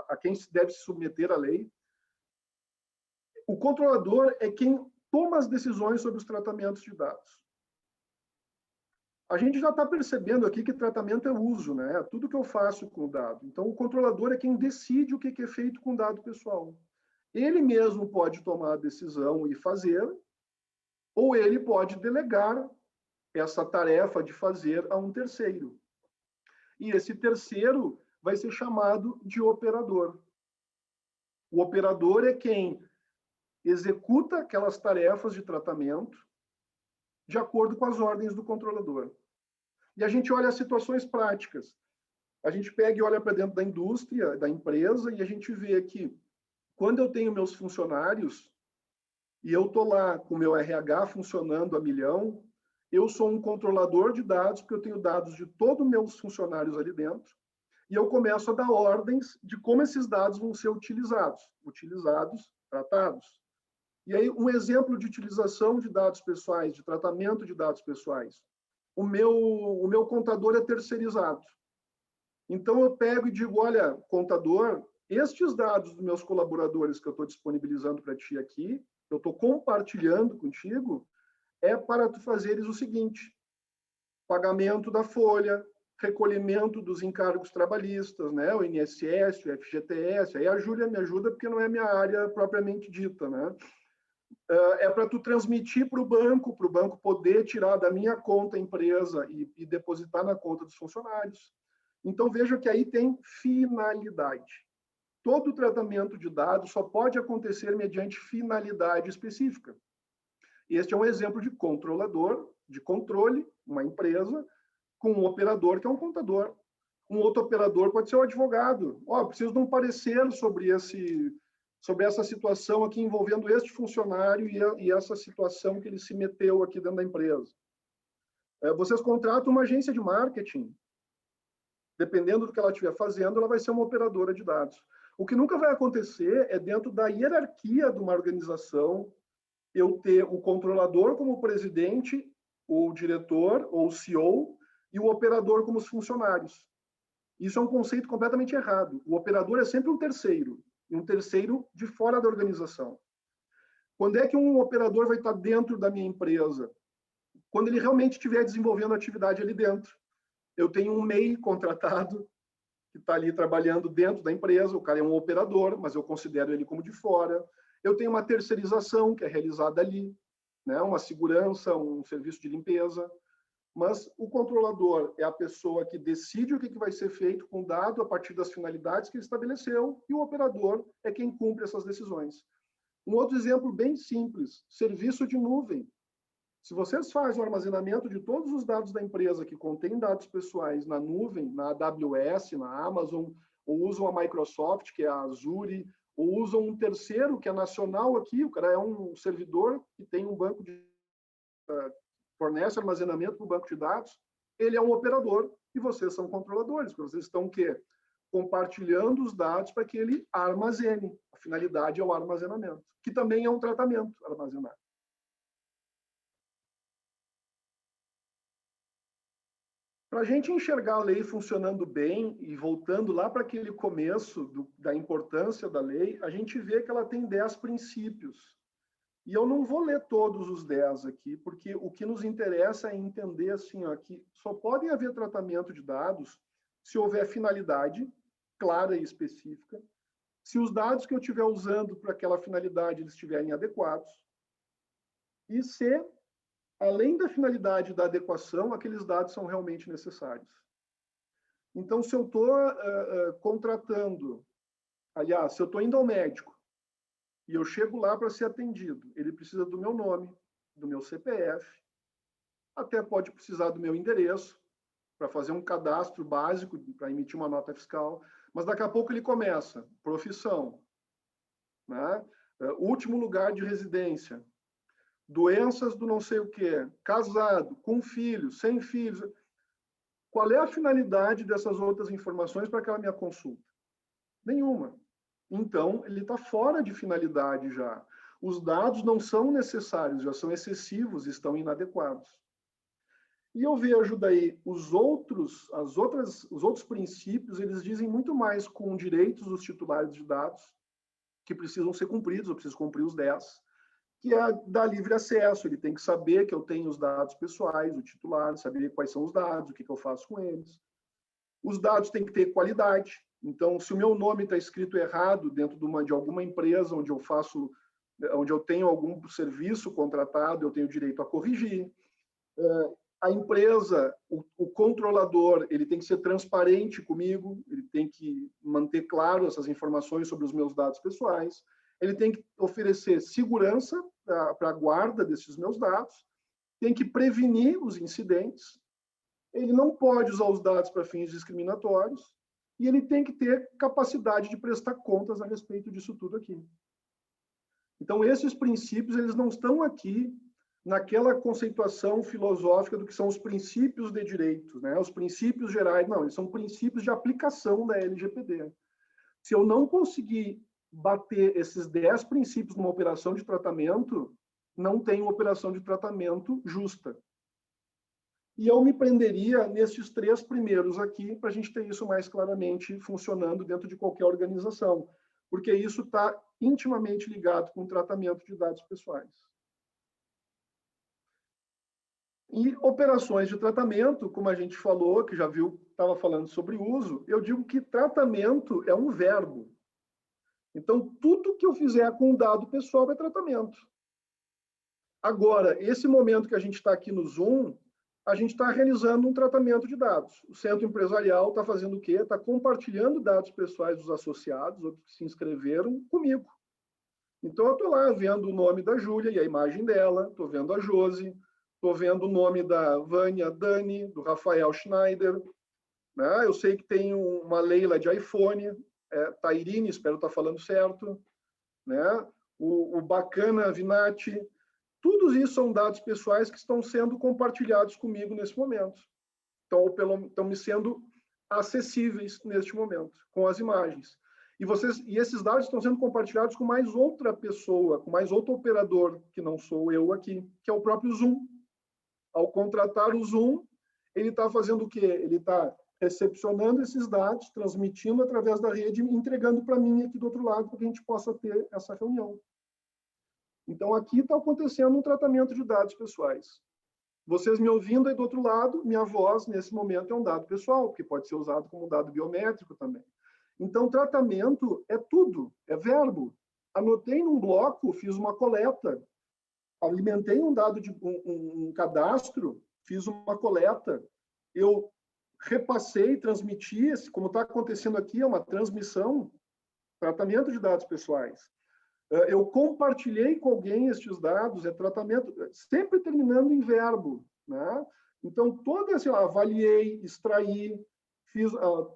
a quem se deve se submeter à lei. O controlador é quem toma as decisões sobre os tratamentos de dados. A gente já está percebendo aqui que tratamento é uso, né? Tudo que eu faço com o dado. Então, o controlador é quem decide o que é feito com o dado pessoal. Ele mesmo pode tomar a decisão e fazer, ou ele pode delegar essa tarefa de fazer a um terceiro. E esse terceiro vai ser chamado de operador. O operador é quem executa aquelas tarefas de tratamento de acordo com as ordens do controlador. E a gente olha as situações práticas. A gente pega e olha para dentro da indústria, da empresa, e a gente vê que quando eu tenho meus funcionários e eu estou lá com o meu RH funcionando a milhão, eu sou um controlador de dados, porque eu tenho dados de todos os meus funcionários ali dentro, e eu começo a dar ordens de como esses dados vão ser utilizados, tratados. E aí, um exemplo de utilização de dados pessoais, de tratamento de dados pessoais. O meu contador é terceirizado. Então, eu pego e digo, olha, contador, estes dados dos meus colaboradores que eu estou disponibilizando para ti aqui, eu estou compartilhando contigo, é para tu fazeres o seguinte, pagamento da folha, recolhimento dos encargos trabalhistas, né? O INSS, o FGTS, aí a Júlia me ajuda porque não é minha área propriamente dita, né? É para tu transmitir para o banco poder tirar da minha conta empresa e depositar na conta dos funcionários. Então, veja que aí tem finalidade. Todo tratamento de dados só pode acontecer mediante finalidade específica. Este é um exemplo de controlador, de controle, uma empresa, com um operador que é um contador. Um outro operador pode ser o advogado. Preciso de um parecer sobre essa situação aqui envolvendo este funcionário e essa situação que ele se meteu aqui dentro da empresa. Vocês contratam uma agência de marketing. Dependendo do que ela estiver fazendo, ela vai ser uma operadora de dados. O que nunca vai acontecer é, dentro da hierarquia de uma organização, eu ter o controlador como presidente, ou diretor, ou CEO, e o operador como os funcionários. Isso é um conceito completamente errado. O operador é sempre um terceiro de fora da organização. Quando é que um operador vai estar dentro da minha empresa? Quando ele realmente estiver desenvolvendo atividade ali dentro. Eu tenho um MEI contratado, que está ali trabalhando dentro da empresa, o cara é um operador, mas eu considero ele como de fora. Eu tenho uma terceirização, que é realizada ali, né? Uma segurança, um serviço de limpeza. Mas o controlador é a pessoa que decide o que vai ser feito com o dado a partir das finalidades que ele estabeleceu, e o operador é quem cumpre essas decisões. Um outro exemplo bem simples, serviço de nuvem. Se vocês fazem o armazenamento de todos os dados da empresa que contém dados pessoais na nuvem, na AWS, na Amazon, ou usam a Microsoft, que é a Azure, ou usam um terceiro que é nacional aqui, o cara é um servidor que tem um banco de... fornece armazenamento para o banco de dados, ele é um operador e vocês são controladores, porque vocês estão o quê? Compartilhando os dados para que ele armazene. A finalidade é o armazenamento, que também é um tratamento, armazenar. Para a gente enxergar a lei funcionando bem, e voltando lá para aquele começo da importância da lei, a gente vê que ela tem 10 princípios. E eu não vou ler todos os 10 aqui, porque o que nos interessa é entender assim, que só podem haver tratamento de dados se houver finalidade clara e específica, se os dados que eu estiver usando para aquela finalidade eles estiverem adequados, e se, além da finalidade da adequação, aqueles dados são realmente necessários. Então, se eu estou contratando, aliás, se eu estou indo ao médico, e eu chego lá para ser atendido, ele precisa do meu nome, do meu CPF, até pode precisar do meu endereço, para fazer um cadastro básico, para emitir uma nota fiscal, mas daqui a pouco ele começa, profissão, né? Último lugar de residência, doenças do não sei o quê, casado, com filhos, sem filhos. Qual é a finalidade dessas outras informações para aquela minha consulta? Nenhuma. Então, ele está fora de finalidade já. Os dados não são necessários, já são excessivos, estão inadequados. E eu vejo daí os outros princípios, eles dizem muito mais com direitos dos titulares de dados, que precisam ser cumpridos, eu preciso cumprir os 10, que é dar livre acesso. Ele tem que saber que eu tenho os dados pessoais, o titular, saber quais são os dados, o que eu faço com eles. Os dados têm que ter qualidade. Então, se o meu nome está escrito errado dentro de alguma empresa onde eu tenho algum serviço contratado, eu tenho direito a corrigir. A empresa, o controlador, ele tem que ser transparente comigo, ele tem que manter claro essas informações sobre os meus dados pessoais, ele tem que oferecer segurança para a guarda desses meus dados, tem que prevenir os incidentes, ele não pode usar os dados para fins discriminatórios e ele tem que ter capacidade de prestar contas a respeito disso tudo aqui. Então, esses princípios, eles não estão aqui naquela conceituação filosófica do que são os princípios de direito, né? Os princípios gerais, não, eles são princípios de aplicação da LGPD. Se eu não conseguir bater esses 10 princípios numa operação de tratamento, não tem uma operação de tratamento justa. E eu me prenderia nesses 3 primeiros aqui, para a gente ter isso mais claramente funcionando dentro de qualquer organização, porque isso está intimamente ligado com o tratamento de dados pessoais. E operações de tratamento, como a gente falou, que já viu, estava falando sobre uso, eu digo que tratamento é um verbo. Então, tudo que eu fizer com um dado pessoal é tratamento. Agora, esse momento que a gente está aqui no Zoom, a gente está realizando um tratamento de dados. O centro empresarial está fazendo o quê? Está compartilhando dados pessoais dos associados, outros que se inscreveram, comigo. Então, eu estou lá vendo o nome da Júlia e a imagem dela, estou vendo a Josi, estou vendo o nome da Vânia Dani, do Rafael Schneider, né? Eu sei que tem uma Leila de iPhone, Tairine, espero estar falando certo, né? O Bacana Vinati. Tudo isso são dados pessoais que estão sendo compartilhados comigo nesse momento. Estão me sendo acessíveis neste momento, com as imagens. E esses dados estão sendo compartilhados com mais outra pessoa, com mais outro operador, que não sou eu aqui, que é o próprio Zoom. Ao contratar o Zoom, ele está fazendo o quê? Ele está recepcionando esses dados, transmitindo através da rede e entregando para mim aqui do outro lado, para que a gente possa ter essa reunião. Então, aqui está acontecendo um tratamento de dados pessoais. Vocês me ouvindo aí do outro lado, minha voz, nesse momento, é um dado pessoal, porque pode ser usado como dado biométrico também. Então, tratamento é tudo, é verbo. Anotei num bloco, fiz uma coleta, alimentei um dado de um cadastro, fiz uma coleta, eu repassei, transmiti, como está acontecendo aqui, é uma transmissão, tratamento de dados pessoais. Eu compartilhei com alguém estes dados, é tratamento, sempre terminando em verbo, né? Então, toda assim, avaliei, extraí,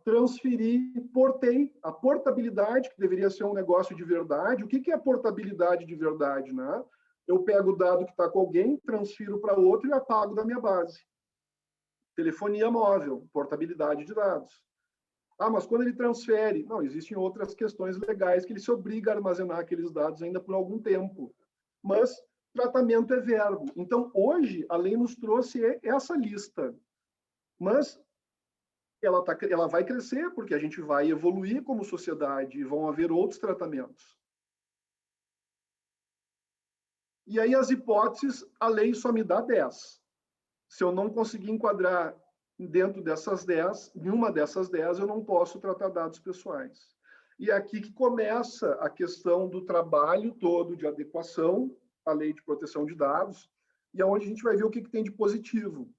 transferi, portei. A portabilidade, que deveria ser um negócio de verdade. O que é portabilidade de verdade, né? Eu pego o dado que está com alguém, transfiro para outro e apago da minha base. Telefonia móvel, portabilidade de dados. Ah, mas quando ele transfere? Não, existem outras questões legais que ele se obriga a armazenar aqueles dados ainda por algum tempo. Mas tratamento é verbo. Então, hoje, a lei nos trouxe essa lista. Mas ela vai crescer, porque a gente vai evoluir como sociedade e vão haver outros tratamentos. E aí, as hipóteses, a lei só me dá 10. Se eu não conseguir enquadrar dentro dessas 10, em uma dessas 10, eu não posso tratar dados pessoais. E é aqui que começa a questão do trabalho todo de adequação à lei de proteção de dados, e é onde a gente vai ver o que tem de positivo.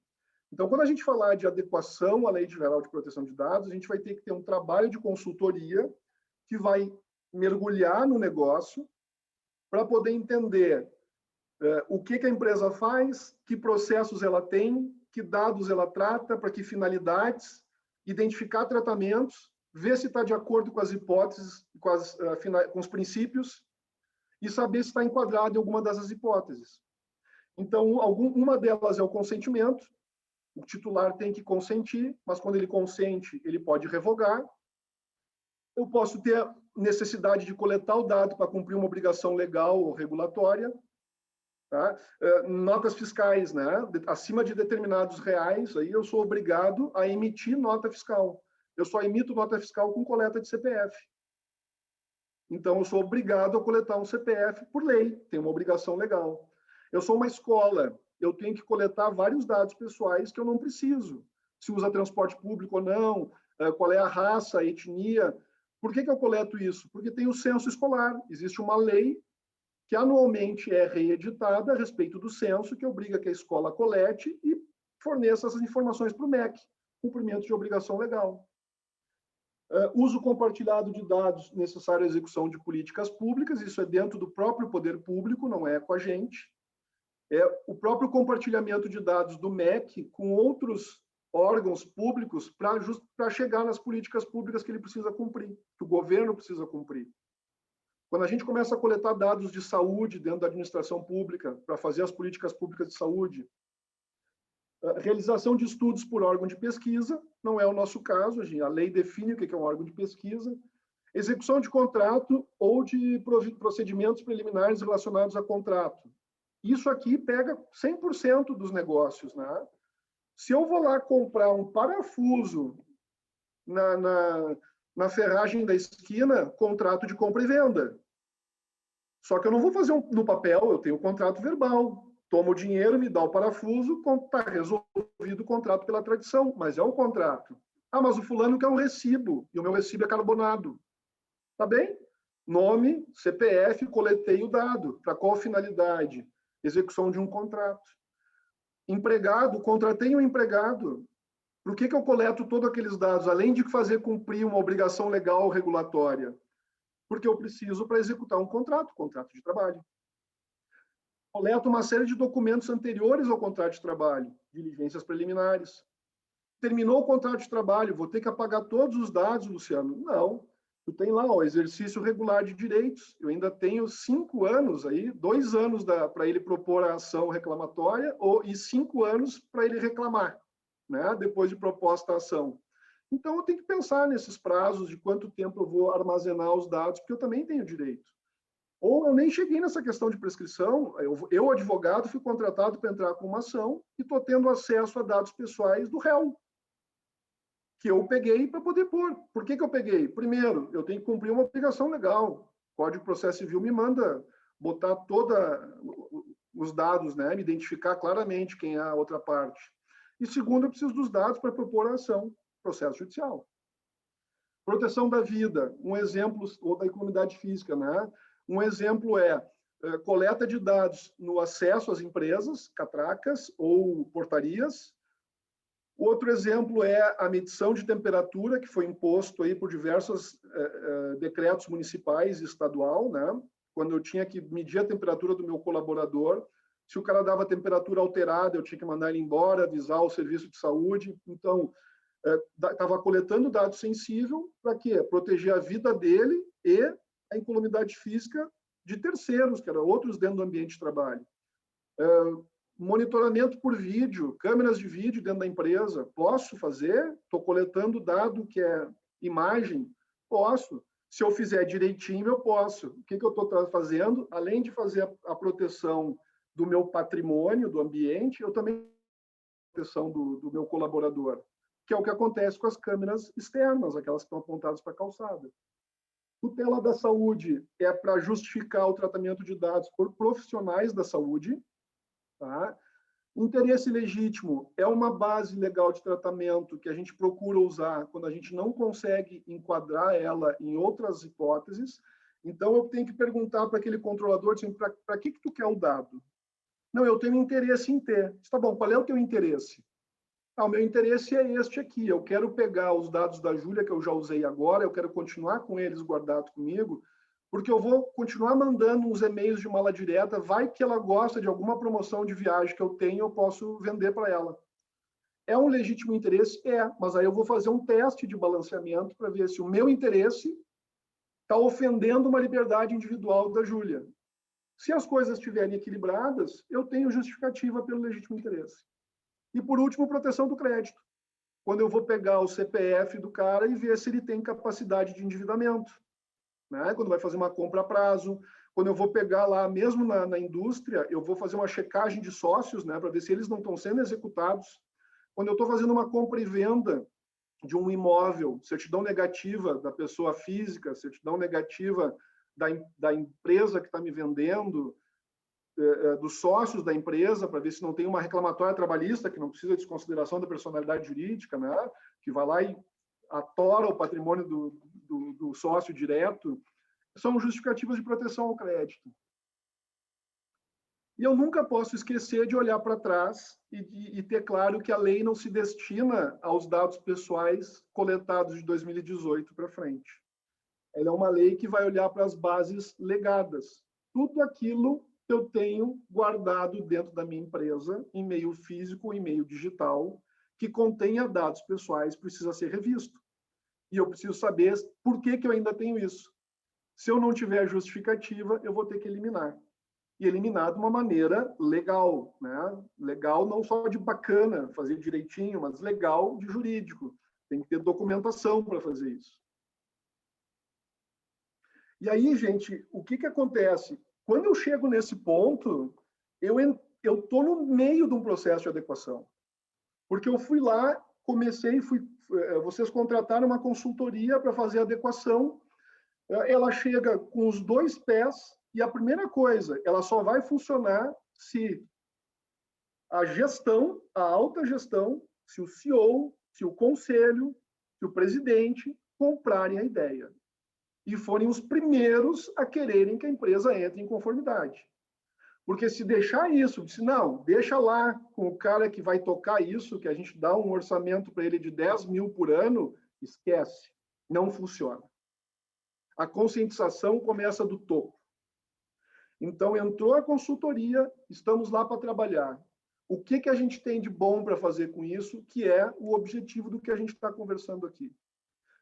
Então, quando a gente falar de adequação à Lei Geral de Proteção de Dados, a gente vai ter que ter um trabalho de consultoria que vai mergulhar no negócio para poder entender o que a empresa faz, que processos ela tem, que dados ela trata, para que finalidades, identificar tratamentos, ver se está de acordo com as hipóteses, com os princípios, e saber se está enquadrado em alguma dessas hipóteses. Então, uma delas é o consentimento. O titular tem que consentir, mas quando ele consente, ele pode revogar. Eu posso ter necessidade de coletar o dado para cumprir uma obrigação legal ou regulatória. Tá? Notas fiscais, né? Acima de determinados reais, aí eu sou obrigado a emitir nota fiscal. Eu só emito nota fiscal com coleta de CPF. Então, eu sou obrigado a coletar um CPF por lei, tem uma obrigação legal. Eu sou uma escola, eu tenho que coletar vários dados pessoais que eu não preciso. Se usa transporte público ou não, qual é a raça, a etnia. Por que eu coleto isso? Porque tem o censo escolar. Existe uma lei que anualmente é reeditada a respeito do censo, que obriga que a escola colete e forneça essas informações para o MEC, cumprimento de obrigação legal. Uso compartilhado de dados necessário à execução de políticas públicas, isso é dentro do próprio poder público, não é com a gente. O próprio compartilhamento de dados do MEC com outros órgãos públicos para chegar nas políticas públicas que ele precisa cumprir, que o governo precisa cumprir. Quando a gente começa a coletar dados de saúde dentro da administração pública para fazer as políticas públicas de saúde, realização de estudos por órgão de pesquisa, não é o nosso caso, a lei define o que é um órgão de pesquisa, execução de contrato ou de procedimentos preliminares relacionados a contrato. Isso aqui pega 100% dos negócios, né? Se eu vou lá comprar um parafuso na ferragem da esquina, contrato de compra e venda. Só que eu não vou fazer no papel, eu tenho um contrato verbal. Toma o dinheiro, me dá o parafuso, está resolvido o contrato pela tradição, mas é um contrato. Ah, mas o fulano quer um recibo, e o meu recibo é carbonado. Tá bem? Nome, CPF, coletei o dado. Para qual finalidade? Execução de um contrato. Empregado, contratei um empregado. Por que eu coleto todos aqueles dados, além de fazer cumprir uma obrigação legal regulatória? Porque eu preciso para executar um contrato de trabalho. Coleto uma série de documentos anteriores ao contrato de trabalho, diligências preliminares. Terminou o contrato de trabalho, vou ter que apagar todos os dados, Luciano? Não. Tu tem lá o exercício regular de direitos. Eu ainda tenho 5 anos aí, 2 anos para ele propor a ação reclamatória e 5 anos para ele reclamar, né? Depois de proposta a ação. Então, eu tenho que pensar nesses prazos de quanto tempo eu vou armazenar os dados, porque eu também tenho direito. Ou eu nem cheguei nessa questão de prescrição, eu advogado, fui contratado para entrar com uma ação e estou tendo acesso a dados pessoais do réu, que eu peguei para poder pôr. Por que eu peguei? Primeiro, eu tenho que cumprir uma obrigação legal. O Código de Processo Civil me manda botar todos os dados, né? Me identificar claramente quem é a outra parte. E segundo, eu preciso dos dados para propor a ação, processo judicial. Proteção da vida, um exemplo, ou da comunidade física, né? Um exemplo é coleta de dados no acesso às empresas, catracas ou portarias. Outro exemplo é a medição de temperatura, que foi imposto aí por diversos decretos municipais e estadual, né? Quando eu tinha que medir a temperatura do meu colaborador, se o cara dava temperatura alterada, eu tinha que mandar ele embora, avisar o serviço de saúde. Então, estava coletando dado sensível para quê? Proteger a vida dele e a incolumidade física de terceiros, que eram outros dentro do ambiente de trabalho. Monitoramento por vídeo, câmeras de vídeo dentro da empresa, posso fazer? Estou coletando dado que é imagem? Posso. Se eu fizer direitinho, eu posso. O que eu estou fazendo? Além de fazer a proteção do meu patrimônio, do ambiente, eu também faço a proteção do meu colaborador, que é o que acontece com as câmeras externas, aquelas que estão apontadas para a calçada. Tutela da saúde é para justificar o tratamento de dados por profissionais da saúde. Tá? Interesse legítimo é uma base legal de tratamento que a gente procura usar quando a gente não consegue enquadrar ela em outras hipóteses. Então, eu tenho que perguntar para aquele controlador, assim, para que tu quer o dado? Não, eu tenho interesse em ter. Tá bom, qual é o teu interesse? O meu interesse é este aqui, eu quero pegar os dados da Júlia, que eu já usei agora, eu quero continuar com eles guardados comigo, porque eu vou continuar mandando uns e-mails de mala direta, vai que ela gosta de alguma promoção de viagem que eu tenho, eu posso vender para ela. É um legítimo interesse? É, mas aí eu vou fazer um teste de balanceamento para ver se o meu interesse está ofendendo uma liberdade individual da Júlia. Se as coisas estiverem equilibradas, eu tenho justificativa pelo legítimo interesse. E, por último, proteção do crédito. Quando eu vou pegar o CPF do cara e ver se ele tem capacidade de endividamento, né? Quando vai fazer uma compra a prazo, quando eu vou pegar lá, mesmo na indústria, eu vou fazer uma checagem de sócios, né, para ver se eles não estão sendo executados. Quando eu estou fazendo uma compra e venda de um imóvel, certidão negativa da pessoa física, certidão negativa da empresa que está me vendendo, dos sócios da empresa, para ver se não tem uma reclamatória trabalhista, que não precisa de desconsideração da personalidade jurídica, né? Que vai lá e atora o patrimônio do sócio direto, são justificativas de proteção ao crédito. E eu nunca posso esquecer de olhar para trás e ter claro que a lei não se destina aos dados pessoais coletados de 2018 para frente. Ela é uma lei que vai olhar para as bases legadas. Tudo aquilo que eu tenho guardado dentro da minha empresa, em meio físico, em meio digital, que contenha dados pessoais, precisa ser revisto. E eu preciso saber por que eu ainda tenho isso. Se eu não tiver justificativa, eu vou ter que eliminar. E eliminar de uma maneira legal, né? Legal não só de bacana, fazer direitinho, mas legal de jurídico. Tem que ter documentação para fazer isso. E aí, gente, o que acontece? Quando eu chego nesse ponto, eu estou no meio de um processo de adequação. Porque eu fui lá, vocês contrataram uma consultoria para fazer a adequação, ela chega com os 2 pés, e a primeira coisa, ela só vai funcionar se a gestão, a alta gestão, se o CEO, se o conselho, se o presidente comprarem a ideia. E forem os primeiros a quererem que a empresa entre em conformidade. Porque se deixar isso, se não, deixa lá com o cara que vai tocar isso, que a gente dá um orçamento para ele de 10 mil por ano, esquece, não funciona. A conscientização começa do topo. Então, entrou a consultoria, estamos lá para trabalhar. O que a gente tem de bom para fazer com isso, que é o objetivo do que a gente está conversando aqui.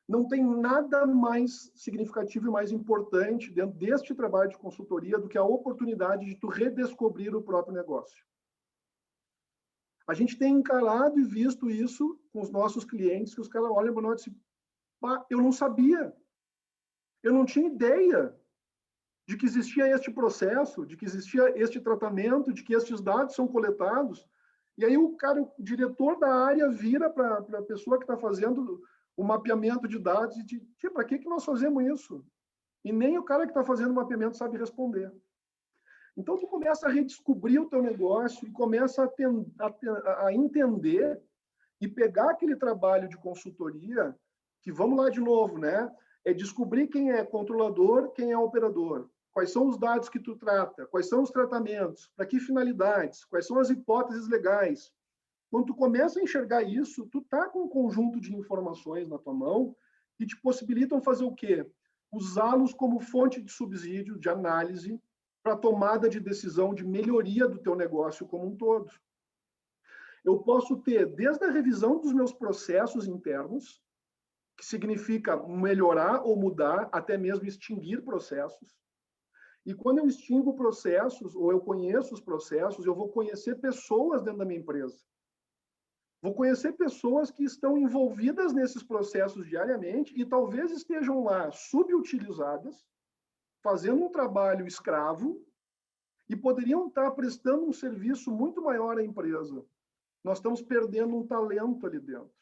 Não tem nada mais significativo e mais importante dentro deste trabalho de consultoria do que a oportunidade de tu redescobrir o próprio negócio. A gente tem encarado e visto isso com os nossos clientes, que os caras olham para nós e dizem, eu não sabia, eu não tinha ideia de que existia este processo, de que existia este tratamento, de que estes dados são coletados. E aí o diretor da área vira para a pessoa que está fazendo o mapeamento de dados e diz, para que nós fazemos isso? E nem o cara que está fazendo o mapeamento sabe responder. Então, tu começa a redescobrir o teu negócio e começa a entender e pegar aquele trabalho de consultoria, que vamos lá de novo, né? É descobrir quem é controlador, quem é operador. Quais são os dados que tu trata? Quais são os tratamentos? Para que finalidades? Quais são as hipóteses legais? Quando tu começa a enxergar isso, tu tá com um conjunto de informações na tua mão que te possibilitam fazer o quê? Usá-los como fonte de subsídio, de análise, para tomada de decisão de melhoria do teu negócio como um todo. Eu posso ter desde a revisão dos meus processos internos, que significa melhorar ou mudar, até mesmo extinguir processos. E quando eu extingo processos, ou eu conheço os processos, eu vou conhecer pessoas dentro da minha empresa. Vou conhecer pessoas que estão envolvidas nesses processos diariamente e talvez estejam lá subutilizadas, fazendo um trabalho escravo e poderiam estar prestando um serviço muito maior à empresa. Nós estamos perdendo um talento ali dentro.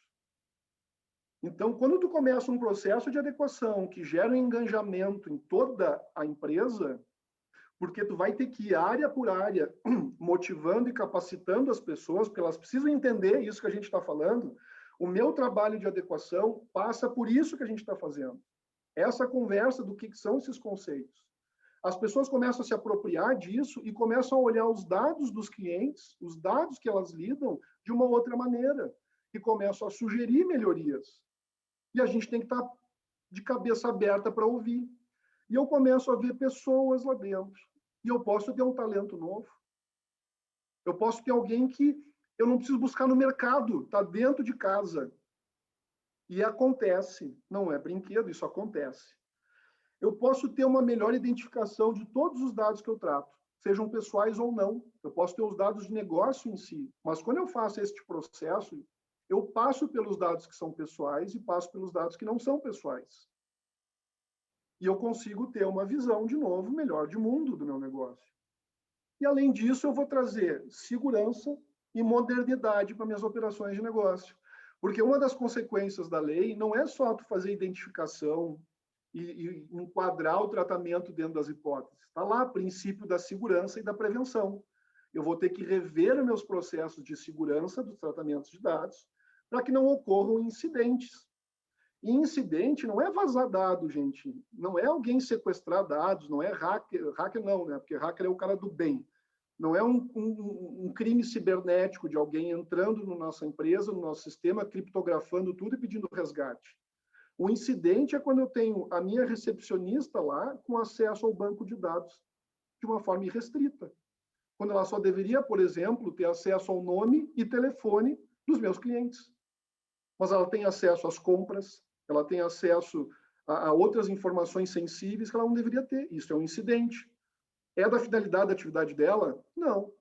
Então, quando tu começa um processo de adequação que gera um engajamento em toda a empresa, porque tu vai ter que ir área por área, motivando e capacitando as pessoas, porque elas precisam entender isso que a gente está falando. O meu trabalho de adequação passa por isso que a gente está fazendo. Essa conversa do que são esses conceitos. As pessoas começam a se apropriar disso e começam a olhar os dados dos clientes, os dados que elas lidam, de uma outra maneira, e começam a sugerir melhorias. E a gente tem que estar de cabeça aberta para ouvir. E eu começo a ver pessoas lá dentro. E eu posso ter um talento novo. Eu posso ter alguém que eu não preciso buscar no mercado, está dentro de casa. E acontece. Não é brinquedo, isso acontece. Eu posso ter uma melhor identificação de todos os dados que eu trato. sejam pessoais ou não. Eu posso ter os dados de negócio em si, mas quando eu faço este processo, eu passo pelos dados que são pessoais e passo pelos dados que não são pessoais. E eu consigo ter uma visão, de novo, melhor de mundo do meu negócio. E, além disso, eu vou trazer segurança e modernidade para minhas operações de negócio. Porque uma das consequências da lei não é só tu fazer identificação e enquadrar o tratamento dentro das hipóteses. Está lá o princípio da segurança e da prevenção. Eu vou ter que rever os meus processos de segurança dos tratamentos de dados para que não ocorram incidentes. E incidente não é vazar dados, gente. Não é alguém sequestrar dados, não é hacker. Hacker não, né? Porque hacker é o cara do bem. Não é um crime cibernético de alguém entrando na nossa empresa, no nosso sistema, criptografando tudo e pedindo resgate. O incidente é quando eu tenho a minha recepcionista lá com acesso ao banco de dados de uma forma irrestrita. Quando ela só deveria, por exemplo, ter acesso ao nome e telefone dos meus clientes. Mas ela tem acesso às compras, ela tem acesso a outras informações sensíveis que ela não deveria ter. Isso é um incidente. É da finalidade da atividade dela? Não.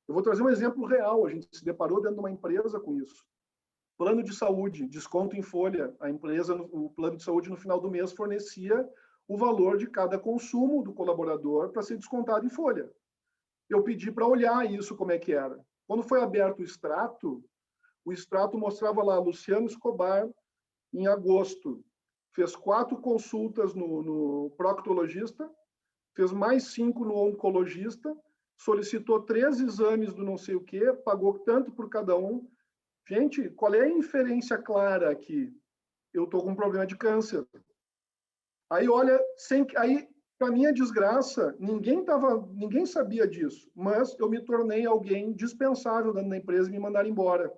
Eu vou trazer um exemplo real. A gente se deparou dentro de uma empresa com isso. Plano de saúde, desconto em folha. A empresa, o plano de saúde, no final do mês, fornecia o valor de cada consumo do colaborador para ser descontado em folha. Eu pedi para olhar isso, como é que era. Quando foi aberto o extrato mostrava lá Luciano Escobar, em agosto, fez 4 consultas no proctologista, fez mais 5 no oncologista, solicitou 3 exames do não sei o quê, pagou tanto por cada um. Gente, qual é a inferência clara aqui? Eu estou com um problema de câncer. Aí, olha, aí, para minha desgraça, ninguém sabia disso, mas eu me tornei alguém dispensável dentro da empresa e me mandaram embora.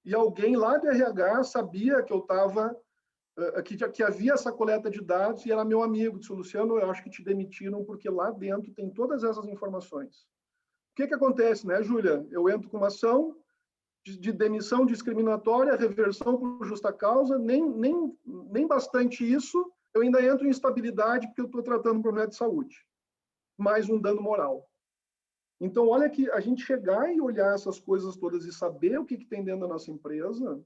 E alguém lá do RH sabia que eu estava que havia essa coleta de dados e era meu amigo, disse, Luciano, eu acho que te demitiram porque lá dentro tem todas essas informações. O que acontece, né, Júlia? Eu entro com uma ação de demissão discriminatória, reversão por justa causa, nem bastante isso, eu ainda entro em instabilidade porque eu estou tratando um problema de saúde. Mais um dano moral. Então, olha que a gente chegar e olhar essas coisas todas e saber o que tem dentro da nossa empresa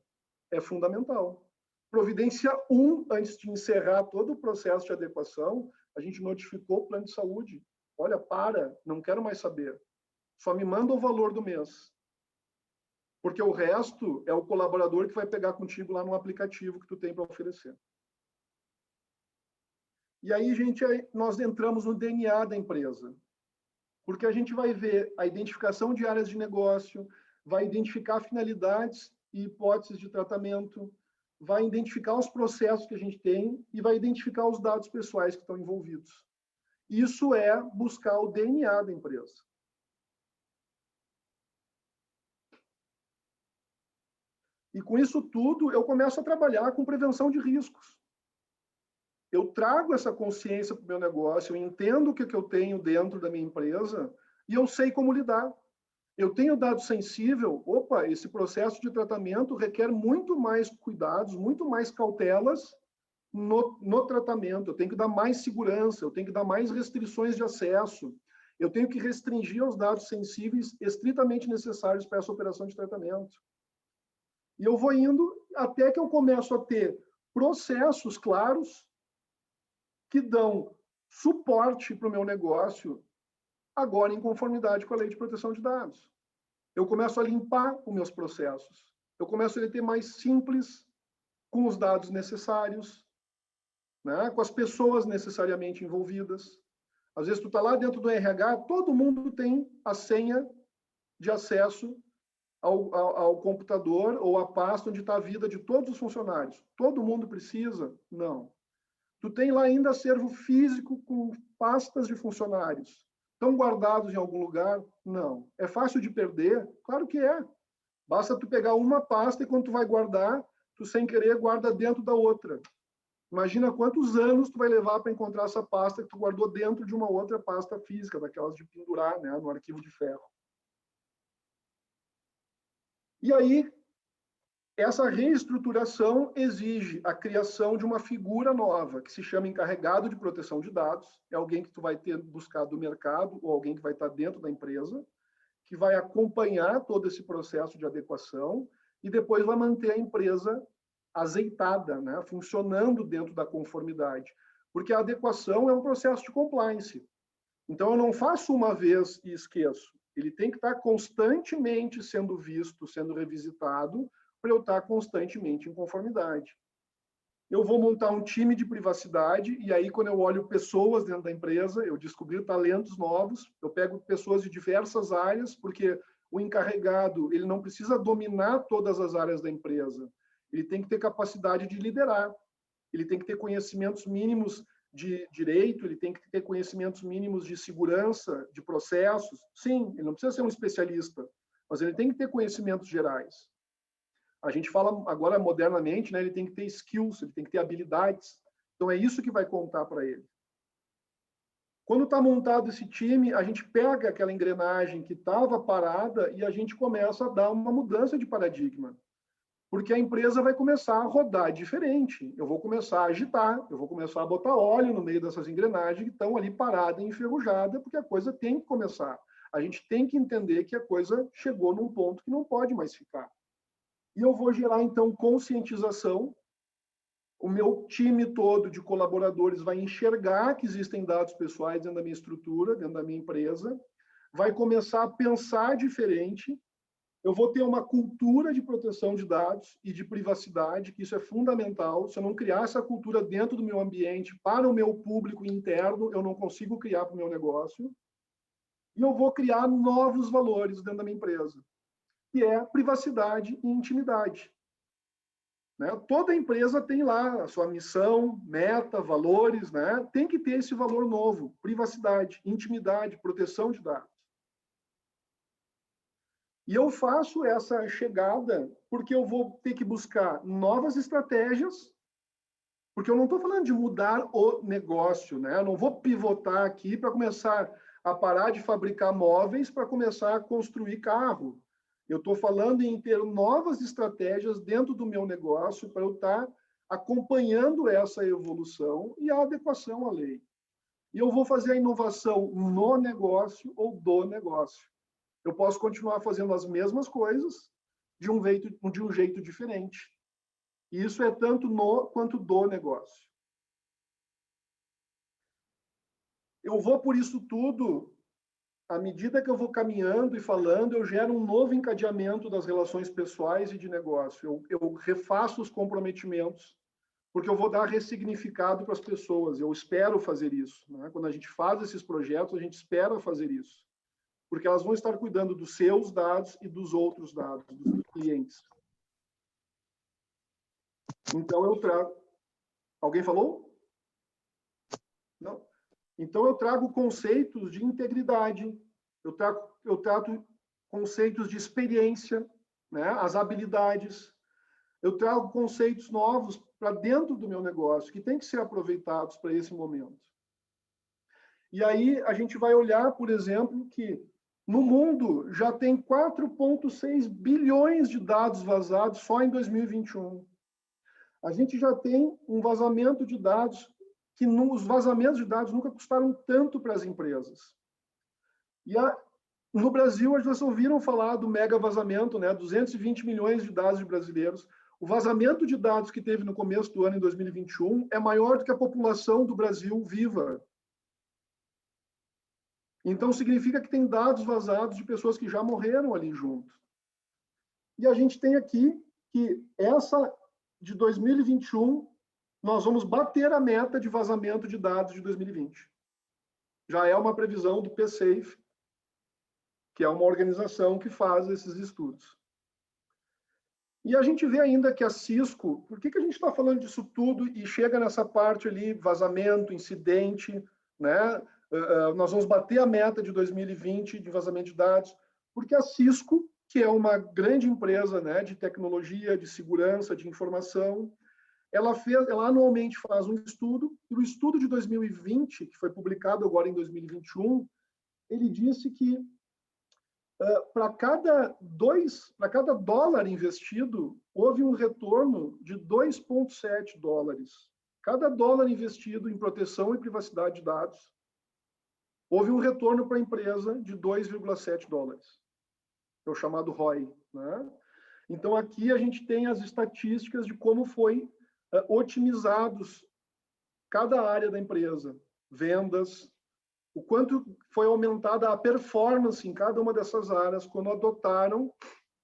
é fundamental. Providência 1, antes de encerrar todo o processo de adequação, a gente notificou o plano de saúde. Olha, não quero mais saber. Só me manda o valor do mês. Porque o resto é o colaborador que vai pegar contigo lá no aplicativo que tu tem para oferecer. E aí, gente, nós entramos no DNA da empresa. Porque a gente vai ver a identificação de áreas de negócio, vai identificar finalidades e hipóteses de tratamento, vai identificar os processos que a gente tem e vai identificar os dados pessoais que estão envolvidos. Isso é buscar o DNA da empresa. E com isso tudo, eu começo a trabalhar com prevenção de riscos. Eu trago essa consciência para o meu negócio, eu entendo o que eu tenho dentro da minha empresa e eu sei como lidar. Eu tenho dado sensível, esse processo de tratamento requer muito mais cuidados, muito mais cautelas no tratamento. Eu tenho que dar mais segurança, eu tenho que dar mais restrições de acesso, eu tenho que restringir os dados sensíveis estritamente necessários para essa operação de tratamento. E eu vou indo até que eu começo a ter processos claros que dão suporte para o meu negócio agora em conformidade com a Lei de Proteção de Dados. Eu começo a limpar os meus processos. Eu começo a ter mais simples, com os dados necessários, né? Com as pessoas necessariamente envolvidas. Às vezes, tu está lá dentro do RH, todo mundo tem a senha de acesso ao computador ou à pasta onde está a vida de todos os funcionários. Todo mundo precisa? Não. Tu tem lá ainda acervo físico com pastas de funcionários. Estão guardados em algum lugar? Não. É fácil de perder? Claro que é. Basta tu pegar uma pasta e quando tu vai guardar, tu sem querer guarda dentro da outra. Imagina quantos anos tu vai levar para encontrar essa pasta que tu guardou dentro de uma outra pasta física, daquelas de pendurar, né, no arquivo de ferro. E aí, Essa reestruturação exige a criação de uma figura nova, que se chama encarregado de proteção de dados. É alguém que tu vai ter buscado do mercado, ou alguém que vai estar dentro da empresa, que vai acompanhar todo esse processo de adequação e depois vai manter a empresa azeitada, né, funcionando dentro da conformidade. Porque a adequação é um processo de compliance. Então, eu não faço uma vez e esqueço. Ele tem que estar constantemente sendo visto, sendo revisitado, para eu estar constantemente em conformidade. Eu vou montar um time de privacidade, e aí, quando eu olho pessoas dentro da empresa, eu descobri talentos novos, eu pego pessoas de diversas áreas, porque o encarregado, ele não precisa dominar todas as áreas da empresa, ele tem que ter capacidade de liderar, ele tem que ter conhecimentos mínimos de direito, ele tem que ter conhecimentos mínimos de segurança, de processos. Sim, ele não precisa ser um especialista, mas ele tem que ter conhecimentos gerais. A gente fala agora modernamente, né, ele tem que ter skills, ele tem que ter habilidades. Então, é isso que vai contar para ele. Quando está montado esse time, a gente pega aquela engrenagem que estava parada e a gente começa a dar uma mudança de paradigma. Porque a empresa vai começar a rodar diferente. Eu vou começar a agitar, eu vou começar a botar óleo no meio dessas engrenagens que estão ali paradas e enferrujadas, porque a coisa tem que começar. A gente tem que entender que a coisa chegou num ponto que não pode mais ficar. E eu vou gerar, então, conscientização. O meu time todo de colaboradores vai enxergar que existem dados pessoais dentro da minha estrutura, dentro da minha empresa, vai começar a pensar diferente. Eu vou ter uma cultura de proteção de dados e de privacidade, que isso é fundamental. Se eu não criar essa cultura dentro do meu ambiente, para o meu público interno, eu não consigo criar para o meu negócio. E eu vou criar novos valores dentro da minha empresa, que é privacidade e intimidade. Né? Toda empresa tem lá a sua missão, meta, valores, né? Tem que ter esse valor novo, privacidade, intimidade, proteção de dados. E eu faço essa chegada porque eu vou ter que buscar novas estratégias, porque eu não estou falando de mudar o negócio, né? Eu não vou pivotar aqui para começar a parar de fabricar móveis para começar a construir carro. Eu estou falando em ter novas estratégias dentro do meu negócio para eu estar acompanhando essa evolução e a adequação à lei. E eu vou fazer a inovação no negócio ou do negócio. Eu posso continuar fazendo as mesmas coisas de um jeito diferente. E isso é tanto no quanto do negócio. Eu vou por isso tudo, à medida que eu vou caminhando e falando, eu gero um novo encadeamento das relações pessoais e de negócio. Eu refaço os comprometimentos, porque eu vou dar ressignificado para as pessoas. Eu espero fazer isso. Né? Quando a gente faz esses projetos, a gente espera fazer isso. Porque elas vão estar cuidando dos seus dados e dos outros dados, dos clientes. Então, eu trago... Alguém falou? Não? Então, eu trago conceitos de integridade, eu trato conceitos de experiência, né? As habilidades. Eu trago conceitos novos para dentro do meu negócio, que tem que ser aproveitados para esse momento. E aí, a gente vai olhar, por exemplo, que no mundo já tem 4,6 bilhões de dados vazados só em 2021. A gente já tem um vazamento de dados que os vazamentos de dados nunca custaram tanto para as empresas. E no Brasil, já ouviram falar do mega vazamento, né? 220 milhões de dados de brasileiros. O vazamento de dados que teve no começo do ano, em 2021, é maior do que a população do Brasil viva. Então, significa que tem dados vazados de pessoas que já morreram ali junto. E a gente tem aqui que essa de 2021, nós vamos bater a meta de vazamento de dados de 2020. Já é uma previsão do PSAFE, que é uma organização que faz esses estudos. E a gente vê ainda que a Cisco, por que a gente está falando disso tudo e chega nessa parte ali, vazamento, incidente, né? Nós vamos bater a meta de 2020 de vazamento de dados, porque a Cisco, que é uma grande empresa, né, de tecnologia, de segurança, de informação, ela anualmente faz um estudo, e o estudo de 2020, que foi publicado agora em 2021, ele disse que para cada dólar investido, houve um retorno de 2,7 dólares. Cada dólar investido em proteção e privacidade de dados, houve um retorno para a empresa de 2,7 dólares. É o chamado ROI, né? Então, aqui a gente tem as estatísticas de como foi otimizados cada área da empresa. Vendas, o quanto foi aumentada a performance em cada uma dessas áreas quando adotaram,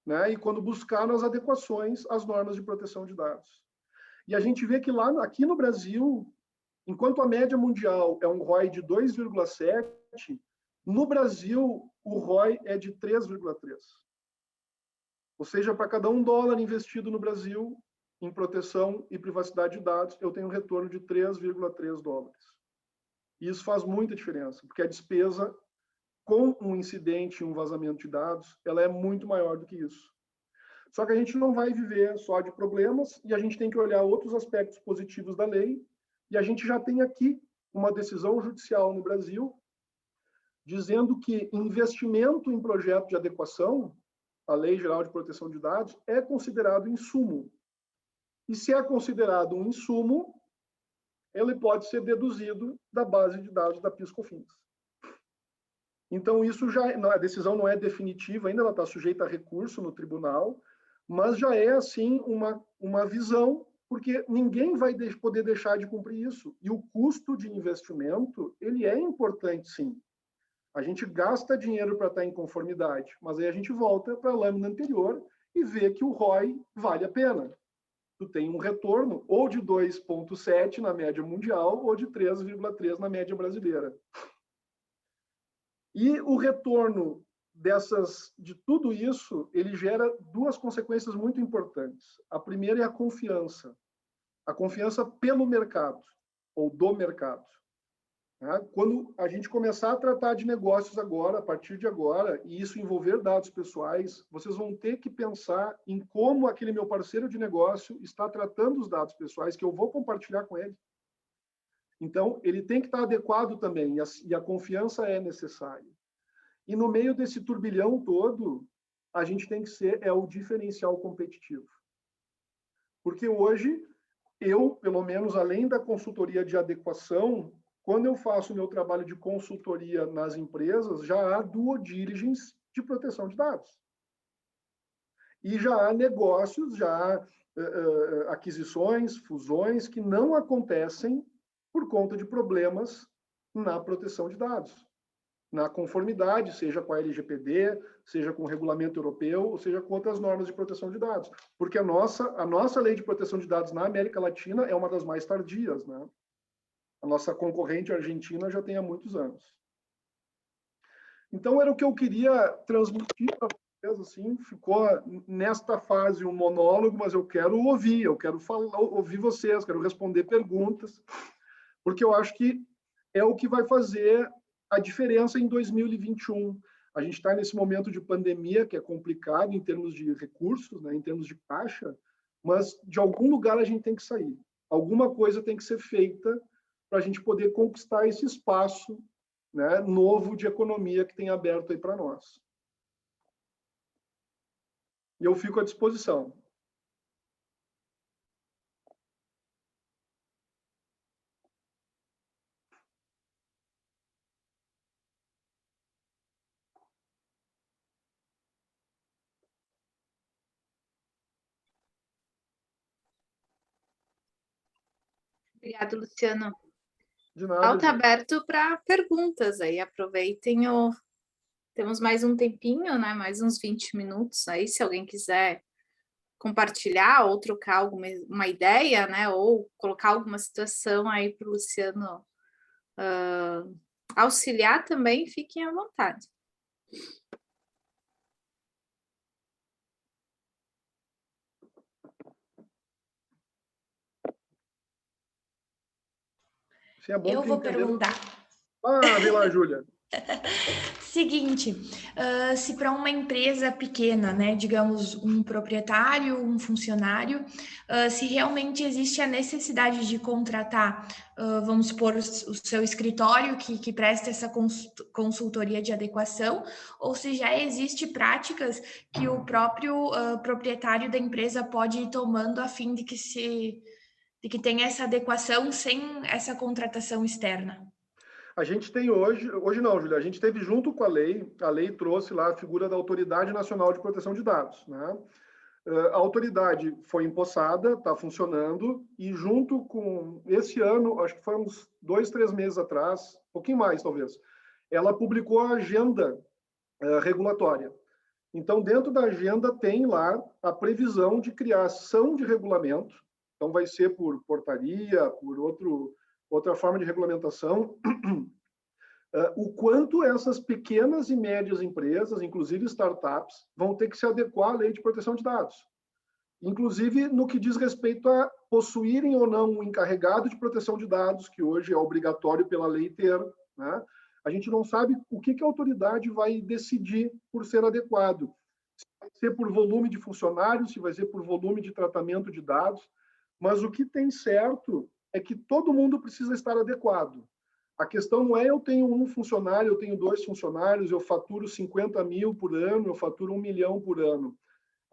né, e quando buscaram as adequações às normas de proteção de dados. E a gente vê que aqui no Brasil, enquanto a média mundial é um ROI de 2,7, no Brasil o ROI é de 3,3. Ou seja, para cada $1 investido no Brasil em proteção e privacidade de dados, eu tenho um retorno de 3,3 dólares. E isso faz muita diferença, porque a despesa com um incidente, um vazamento de dados, ela é muito maior do que isso. Só que a gente não vai viver só de problemas e a gente tem que olhar outros aspectos positivos da lei. E a gente já tem aqui uma decisão judicial no Brasil dizendo que investimento em projeto de adequação, a Lei Geral de Proteção de Dados, é considerado insumo. E se é considerado um insumo, ele pode ser deduzido da base de dados da PIS/COFINS. Então, isso a decisão não é definitiva, ainda ela está sujeita a recurso no tribunal, mas já é, assim, uma visão, porque ninguém vai poder deixar de cumprir isso. E o custo de investimento, ele é importante, sim. A gente gasta dinheiro para estar em conformidade, mas aí a gente volta para a lâmina anterior e vê que o ROI vale a pena. Tu tem um retorno ou de 2,7 na média mundial ou de 3,3 na média brasileira. E o retorno de tudo isso, ele gera duas consequências muito importantes. A primeira é a confiança pelo mercado, ou do mercado. Quando a gente começar a tratar de negócios agora, a partir de agora, e isso envolver dados pessoais, vocês vão ter que pensar em como aquele meu parceiro de negócio está tratando os dados pessoais que eu vou compartilhar com ele. Então, ele tem que estar adequado também, e a confiança é necessária. E no meio desse turbilhão todo, a gente tem que ser o diferencial competitivo. Porque hoje, eu, pelo menos, além da consultoria de adequação, quando eu faço o meu trabalho de consultoria nas empresas, já há due diligence de proteção de dados. E já há negócios, já há aquisições, fusões que não acontecem por conta de problemas na proteção de dados, na conformidade, seja com a LGPD, seja com o regulamento europeu, ou seja com outras normas de proteção de dados. Porque a nossa lei de proteção de dados na América Latina é uma das mais tardias, né? A nossa concorrente argentina já tem há muitos anos. Então, era o que eu queria transmitir para vocês, assim, ficou nesta fase um monólogo, mas eu quero ouvir, eu quero ouvir vocês, quero responder perguntas, porque eu acho que é o que vai fazer a diferença em 2021. A gente está nesse momento de pandemia, que é complicado em termos de recursos, né, em termos de caixa, mas de algum lugar a gente tem que sair. Alguma coisa tem que ser feita para a gente poder conquistar esse espaço, né, novo de economia que tem aberto aí para nós. E eu fico à disposição. Obrigada, Luciano. De nada. Alta aberto para perguntas aí, aproveitem temos mais um tempinho, né? Mais uns 20 minutos aí, se alguém quiser compartilhar ou trocar uma ideia, né? Ou colocar alguma situação aí para o Luciano auxiliar também, fiquem à vontade. É bom eu vou perguntar. Vem lá, Júlia. Seguinte, se para uma empresa pequena, né, digamos um proprietário, um funcionário, se realmente existe a necessidade de contratar, vamos supor, o seu escritório que presta essa consultoria de adequação, ou se já existe práticas que o próprio proprietário da empresa pode ir tomando a fim de que tenha essa adequação sem essa contratação externa. A gente tem hoje não, Júlia, a gente teve junto com a lei trouxe lá a figura da Autoridade Nacional de Proteção de Dados, né? A autoridade foi empossada, está funcionando, e junto com esse ano, acho que foi uns 2, 3 meses atrás, um pouquinho mais talvez, ela publicou a agenda regulatória. Então, dentro da agenda tem lá a previsão de criação de regulamento, então vai ser por portaria, por outra forma de regulamentação, o quanto essas pequenas e médias empresas, inclusive startups, vão ter que se adequar à lei de proteção de dados. Inclusive no que diz respeito a possuírem ou não um encarregado de proteção de dados, que hoje é obrigatório pela lei ter, né? A gente não sabe o que a autoridade vai decidir por ser adequado. Se vai ser por volume de funcionários, se vai ser por volume de tratamento de dados, mas o que tem certo é que todo mundo precisa estar adequado. A questão não é eu tenho um funcionário, eu tenho 2 funcionários, eu faturo 50 mil por ano, eu faturo 1 milhão por ano.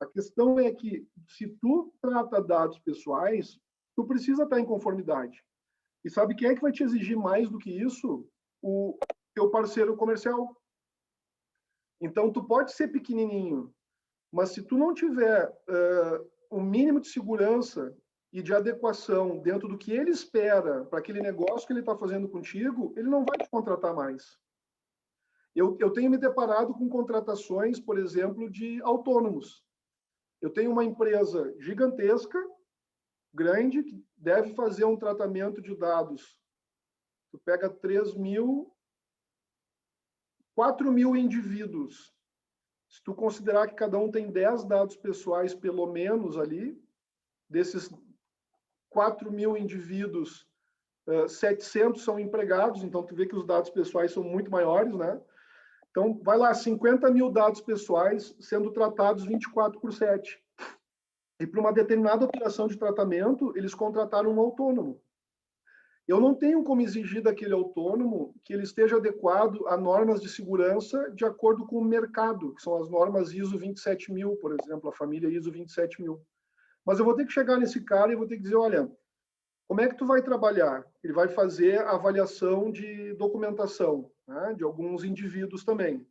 A questão é que, se tu trata dados pessoais, tu precisa estar em conformidade. E sabe quem é que vai te exigir mais do que isso? O teu parceiro comercial. Então, tu pode ser pequenininho, mas se tu não tiver o mínimo de segurança e de adequação dentro do que ele espera para aquele negócio que ele está fazendo contigo, ele não vai te contratar mais. Eu tenho me deparado com contratações, por exemplo, de autônomos. Eu tenho uma empresa gigantesca, grande, que deve fazer um tratamento de dados. Tu pega 4 mil indivíduos. Se tu considerar que cada um tem 10 dados pessoais, pelo menos ali, desses 4 mil indivíduos, 700 são empregados, então tu vê que os dados pessoais são muito maiores, né? Então, vai lá, 50 mil dados pessoais sendo tratados 24/7. E para uma determinada operação de tratamento, eles contrataram um autônomo. Eu não tenho como exigir daquele autônomo que ele esteja adequado a normas de segurança de acordo com o mercado, que são as normas ISO 27000, por exemplo, a família ISO 27000. Mas eu vou ter que chegar nesse cara e vou ter que dizer, olha, como é que tu vai trabalhar? Ele vai fazer a avaliação de documentação, né, de alguns indivíduos também.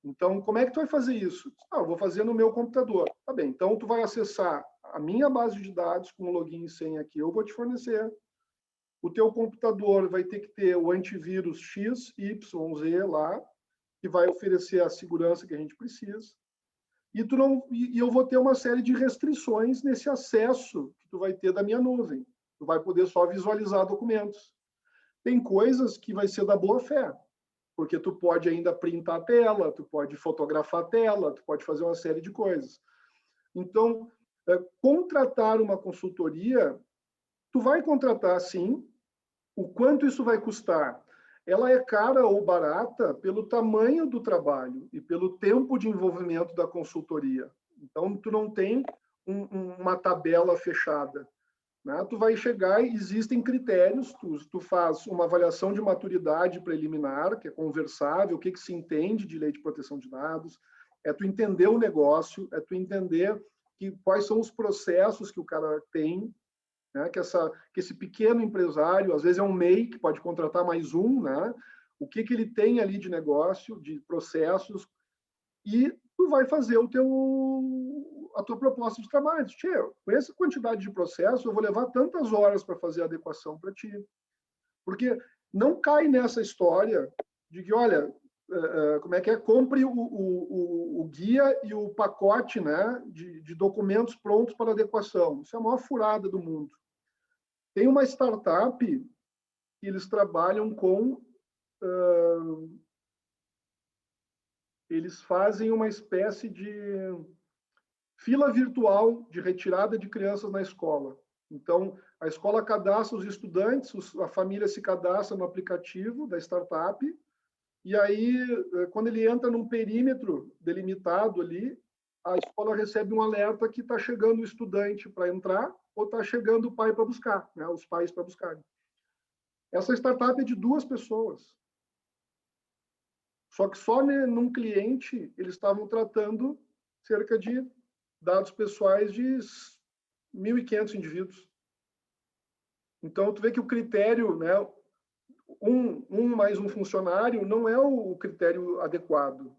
Então, como é que tu vai fazer isso? Eu vou fazer no meu computador. Tá bem, então tu vai acessar a minha base de dados com o login e senha aqui, eu vou te fornecer. O teu computador vai ter que ter o antivírus X, Y, Z lá, que vai oferecer a segurança que a gente precisa. E eu vou ter uma série de restrições nesse acesso que tu vai ter da minha nuvem. Tu vai poder só visualizar documentos. Tem coisas que vai ser da boa fé, porque tu pode ainda printar a tela, tu pode fotografar a tela, tu pode fazer uma série de coisas. Então, contratar uma consultoria, tu vai contratar sim. O quanto isso vai custar? Ela é cara ou barata pelo tamanho do trabalho e pelo tempo de envolvimento da consultoria. Então, tu não tem uma tabela fechada, né? Tu vai chegar e existem critérios, tu faz uma avaliação de maturidade preliminar, que é conversável, o que se entende de lei de proteção de dados, é tu entender o negócio, é tu entender quais são os processos que o cara tem, né? Que esse pequeno empresário, às vezes é um MEI que pode contratar mais um, né? O que ele tem ali de negócio, de processos, e tu vai fazer a tua proposta de trabalho. Tchê, com essa quantidade de processo, eu vou levar tantas horas para fazer a adequação para ti. Porque não cai nessa história de que, olha, como é que é? Compre o guia e o pacote, né, de documentos prontos para adequação. Isso é a maior furada do mundo. Tem uma startup que eles trabalham com... eles fazem uma espécie de fila virtual de retirada de crianças na escola. Então, a escola cadastra os estudantes, a família se cadastra no aplicativo da startup, E aí, quando ele entra num perímetro delimitado ali, a escola recebe um alerta que está chegando o estudante para entrar ou está chegando o pai para buscar, né? Os pais para buscar. Essa startup é de 2 pessoas. Só que só num cliente eles estavam tratando cerca de dados pessoais de 1.500 indivíduos. Então, tu vê que o critério, né, mais um funcionário, não é o critério adequado,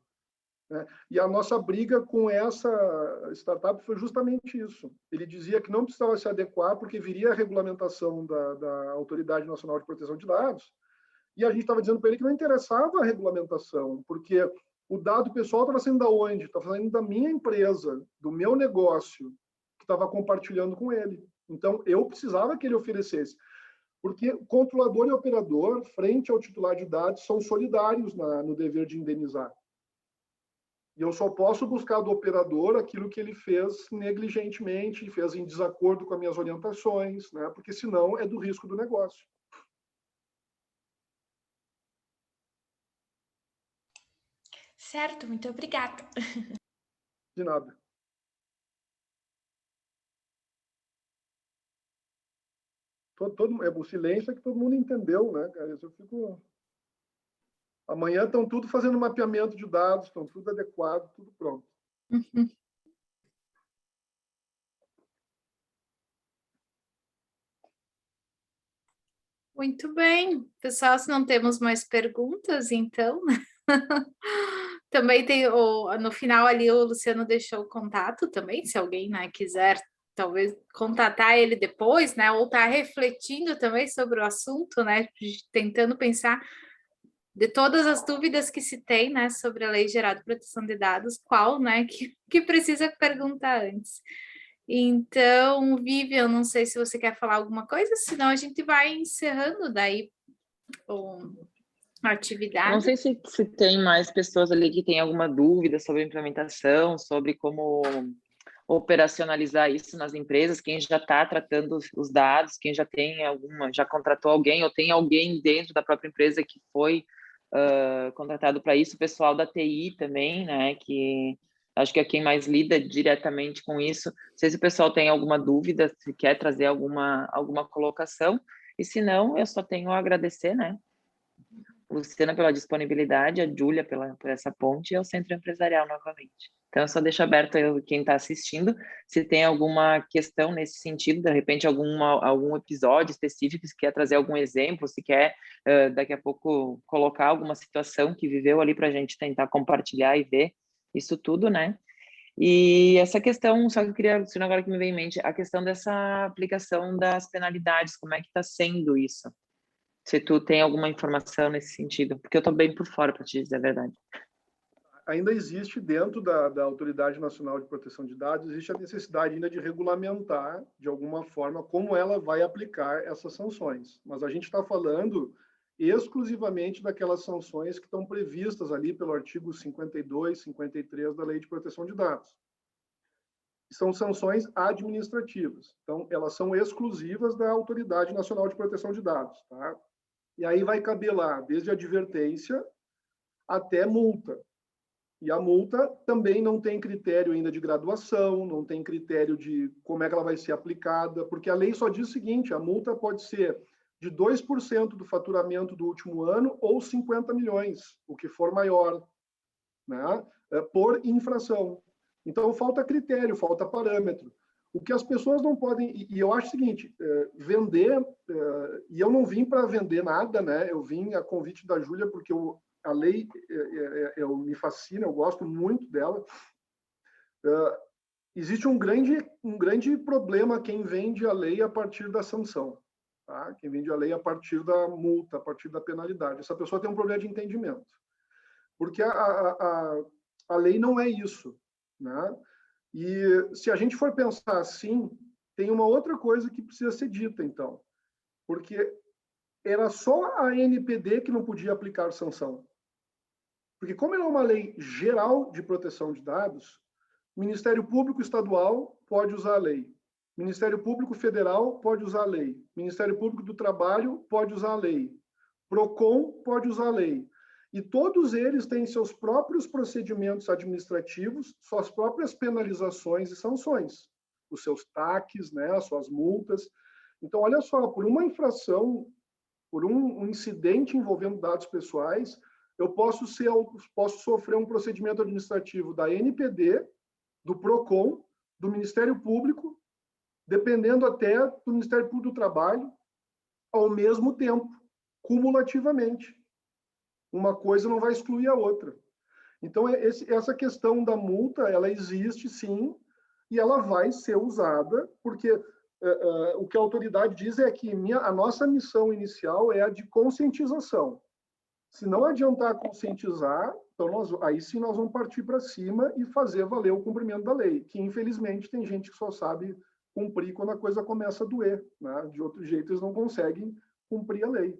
né? E a nossa briga com essa startup foi justamente isso. Ele dizia que não precisava se adequar porque viria a regulamentação da Autoridade Nacional de Proteção de Dados, e a gente estava dizendo para ele que não interessava a regulamentação, porque o dado pessoal estava saindo da onde? Estava saindo da minha empresa, do meu negócio, que estava compartilhando com ele. Então, eu precisava que ele oferecesse. Porque controlador e operador, frente ao titular de dados, são solidários no dever de indenizar. E eu só posso buscar do operador aquilo que ele fez negligentemente, fez em desacordo com as minhas orientações, né? Porque senão é do risco do negócio. Certo, muito obrigada. De nada. O silêncio é que todo mundo entendeu, né, cara? Eu fico... Amanhã estão tudo fazendo mapeamento de dados, estão tudo adequado, tudo pronto. Muito bem. Pessoal, se não temos mais perguntas, então... Também tem no final ali o Luciano deixou o contato também, se alguém, né, quiser talvez contatar ele depois, né, ou tá refletindo também sobre o assunto, né, tentando pensar de todas as dúvidas que se tem, né, sobre a Lei Geral de Proteção de Dados, qual, né, que precisa perguntar antes. Então, Vivian, não sei se você quer falar alguma coisa, senão a gente vai encerrando daí a atividade. Não sei se tem mais pessoas ali que têm alguma dúvida sobre a implementação, sobre como operacionalizar isso nas empresas, quem já está tratando os dados, quem já já contratou alguém ou tem alguém dentro da própria empresa que foi contratado para isso, o pessoal da TI também, né, que acho que é quem mais lida diretamente com isso. Não sei se o pessoal tem alguma dúvida, se quer trazer alguma colocação, e se não, eu só tenho a agradecer, né, Luciana pela disponibilidade, a Júlia por essa ponte e ao Centro Empresarial novamente. Então, eu só deixo aberto quem está assistindo, se tem alguma questão nesse sentido, de repente algum episódio específico, se quer trazer algum exemplo, se quer daqui a pouco colocar alguma situação que viveu ali para a gente tentar compartilhar e ver isso tudo, né? E essa questão, só que eu queria, Luciana, agora que me vem em mente, a questão dessa aplicação das penalidades, como é que está sendo isso? Se tu tem alguma informação nesse sentido, porque eu estou bem por fora, para te dizer a verdade. Ainda existe dentro da Autoridade Nacional de Proteção de Dados, existe a necessidade ainda de regulamentar, de alguma forma, como ela vai aplicar essas sanções. Mas a gente está falando exclusivamente daquelas sanções que estão previstas ali pelo artigo 52, 53 da Lei de Proteção de Dados. São sanções administrativas. Então, elas são exclusivas da Autoridade Nacional de Proteção de Dados, tá? E aí vai caber lá, desde advertência até multa. E a multa também não tem critério ainda de graduação, não tem critério de como é que ela vai ser aplicada, porque a lei só diz o seguinte, a multa pode ser de 2% do faturamento do último ano ou 50 milhões, o que for maior, né, por infração. Então, falta critério, falta parâmetro. O que as pessoas não podem... E eu acho o seguinte, vender... E eu não vim para vender nada, né? Eu vim a convite da Júlia, porque a lei me fascina, eu gosto muito dela. Existe um grande problema quem vende a lei a partir da sanção. Tá? Quem vende a lei a partir da multa, a partir da penalidade. Essa pessoa tem um problema de entendimento. Porque a lei não é isso, né? E se a gente for pensar assim, tem uma outra coisa que precisa ser dita, então. Porque era só a ANPD que não podia aplicar sanção. Porque como ela é uma lei geral de proteção de dados, o Ministério Público Estadual pode usar a lei. O Ministério Público Federal pode usar a lei. O Ministério Público do Trabalho pode usar a lei. PROCON pode usar a lei. E todos eles têm seus próprios procedimentos administrativos, suas próprias penalizações e sanções, os seus TACs, né, as suas multas. Então, olha só, por uma infração, por um incidente envolvendo dados pessoais, eu posso sofrer um procedimento administrativo da NPD, do PROCON, do Ministério Público, dependendo até do Ministério Público do Trabalho, ao mesmo tempo, cumulativamente. Uma coisa não vai excluir a outra. Então, essa questão da multa, ela existe, sim, e ela vai ser usada, porque o que a autoridade diz é que a nossa missão inicial é a de conscientização. Se não adiantar conscientizar, então aí sim nós vamos partir para cima e fazer valer o cumprimento da lei, que infelizmente tem gente que só sabe cumprir quando a coisa começa a doer, né? De outro jeito eles não conseguem cumprir a lei.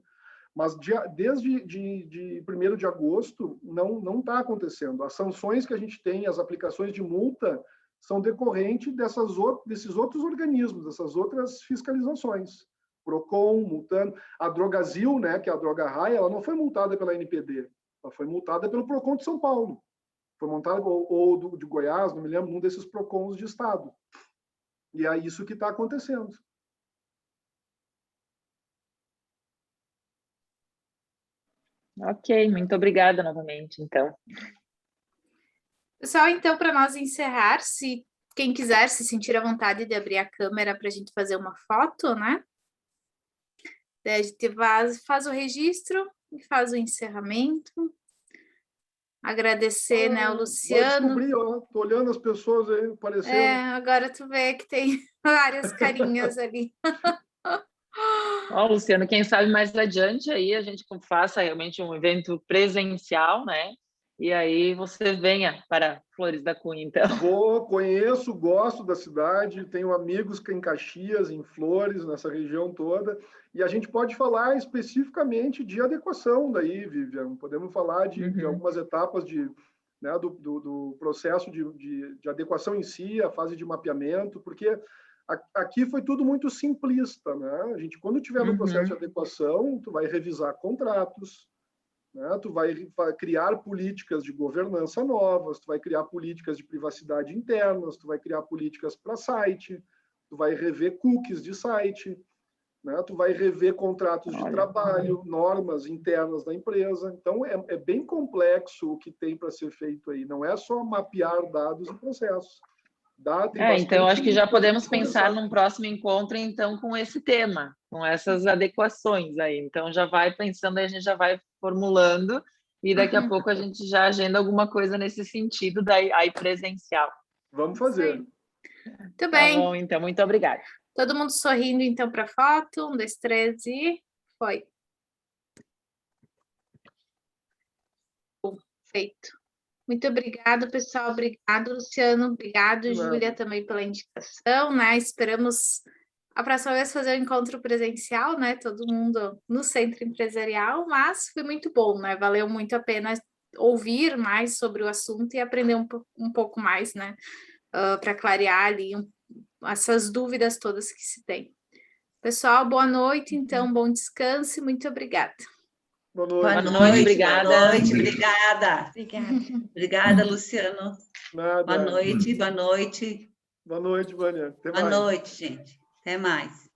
Mas desde de 1º de agosto não está acontecendo. As sanções que a gente tem, as aplicações de multa, são decorrentes desses outros organismos, dessas outras fiscalizações. PROCON, multando. A Drogazil, né, que é a Droga Raia, ela não foi multada pela NPD, ela foi multada pelo PROCON de São Paulo. Foi multada, ou de Goiás, não me lembro, um desses PROCONs de estado. E é isso que está acontecendo. Ok, muito obrigada novamente, então. Pessoal, então, para nós encerrar, se quem quiser se sentir à vontade de abrir a câmera para a gente fazer uma foto, né? Daí a gente faz o registro e faz o encerramento. Agradecer, né, ao Luciano. Descobri, ó, tô olhando as pessoas aí, aparecendo. Agora tu vê que tem várias carinhas ali. Ó, Luciano, quem sabe mais adiante aí a gente faça realmente um evento presencial, né? E aí você venha para Flores da Cunha, então. Conheço, gosto da cidade, tenho amigos em Caxias, em Flores, nessa região toda, e a gente pode falar especificamente de adequação daí, Vivian. Podemos falar de algumas etapas né, do processo de adequação em si, a fase de mapeamento, porque aqui foi tudo muito simplista, né? A gente, quando tiver no processo de adequação, tu vai revisar contratos, né? Tu vai criar políticas de governança novas, tu vai criar políticas de privacidade internas, tu vai criar políticas para site, tu vai rever cookies de site, né? Tu vai rever contratos de trabalho, normas internas da empresa. Então, é bem complexo o que tem para ser feito aí. Não é só mapear dados e processos. Então, acho que já podemos pensar num próximo encontro, então, com esse tema, com essas adequações aí. Então, já vai pensando, aí a gente já vai formulando, e daqui a pouco a gente já agenda alguma coisa nesse sentido, daí aí presencial. Vamos fazer. Muito bem. Tá bom, então, muito obrigada. Todo mundo sorrindo, então, para a foto. 1, 2, 3 e foi. Feito. Muito obrigada, pessoal. Obrigado, Luciano. Obrigado, Júlia, também pela indicação, né? Esperamos a próxima vez fazer um encontro presencial, né? Todo mundo no Centro Empresarial, mas foi muito bom, né? Valeu muito a pena ouvir mais sobre o assunto e aprender um pouco mais, né? Para clarear ali essas dúvidas todas que se tem. Pessoal, boa noite, então, bom descanso e muito obrigada. Boa noite. Boa noite, obrigada. Boa noite, obrigada. Obrigada. Obrigada, Luciano. Nada. Boa noite, boa noite. Boa noite, Vânia. Até Boa mais. noite, gente. Até mais.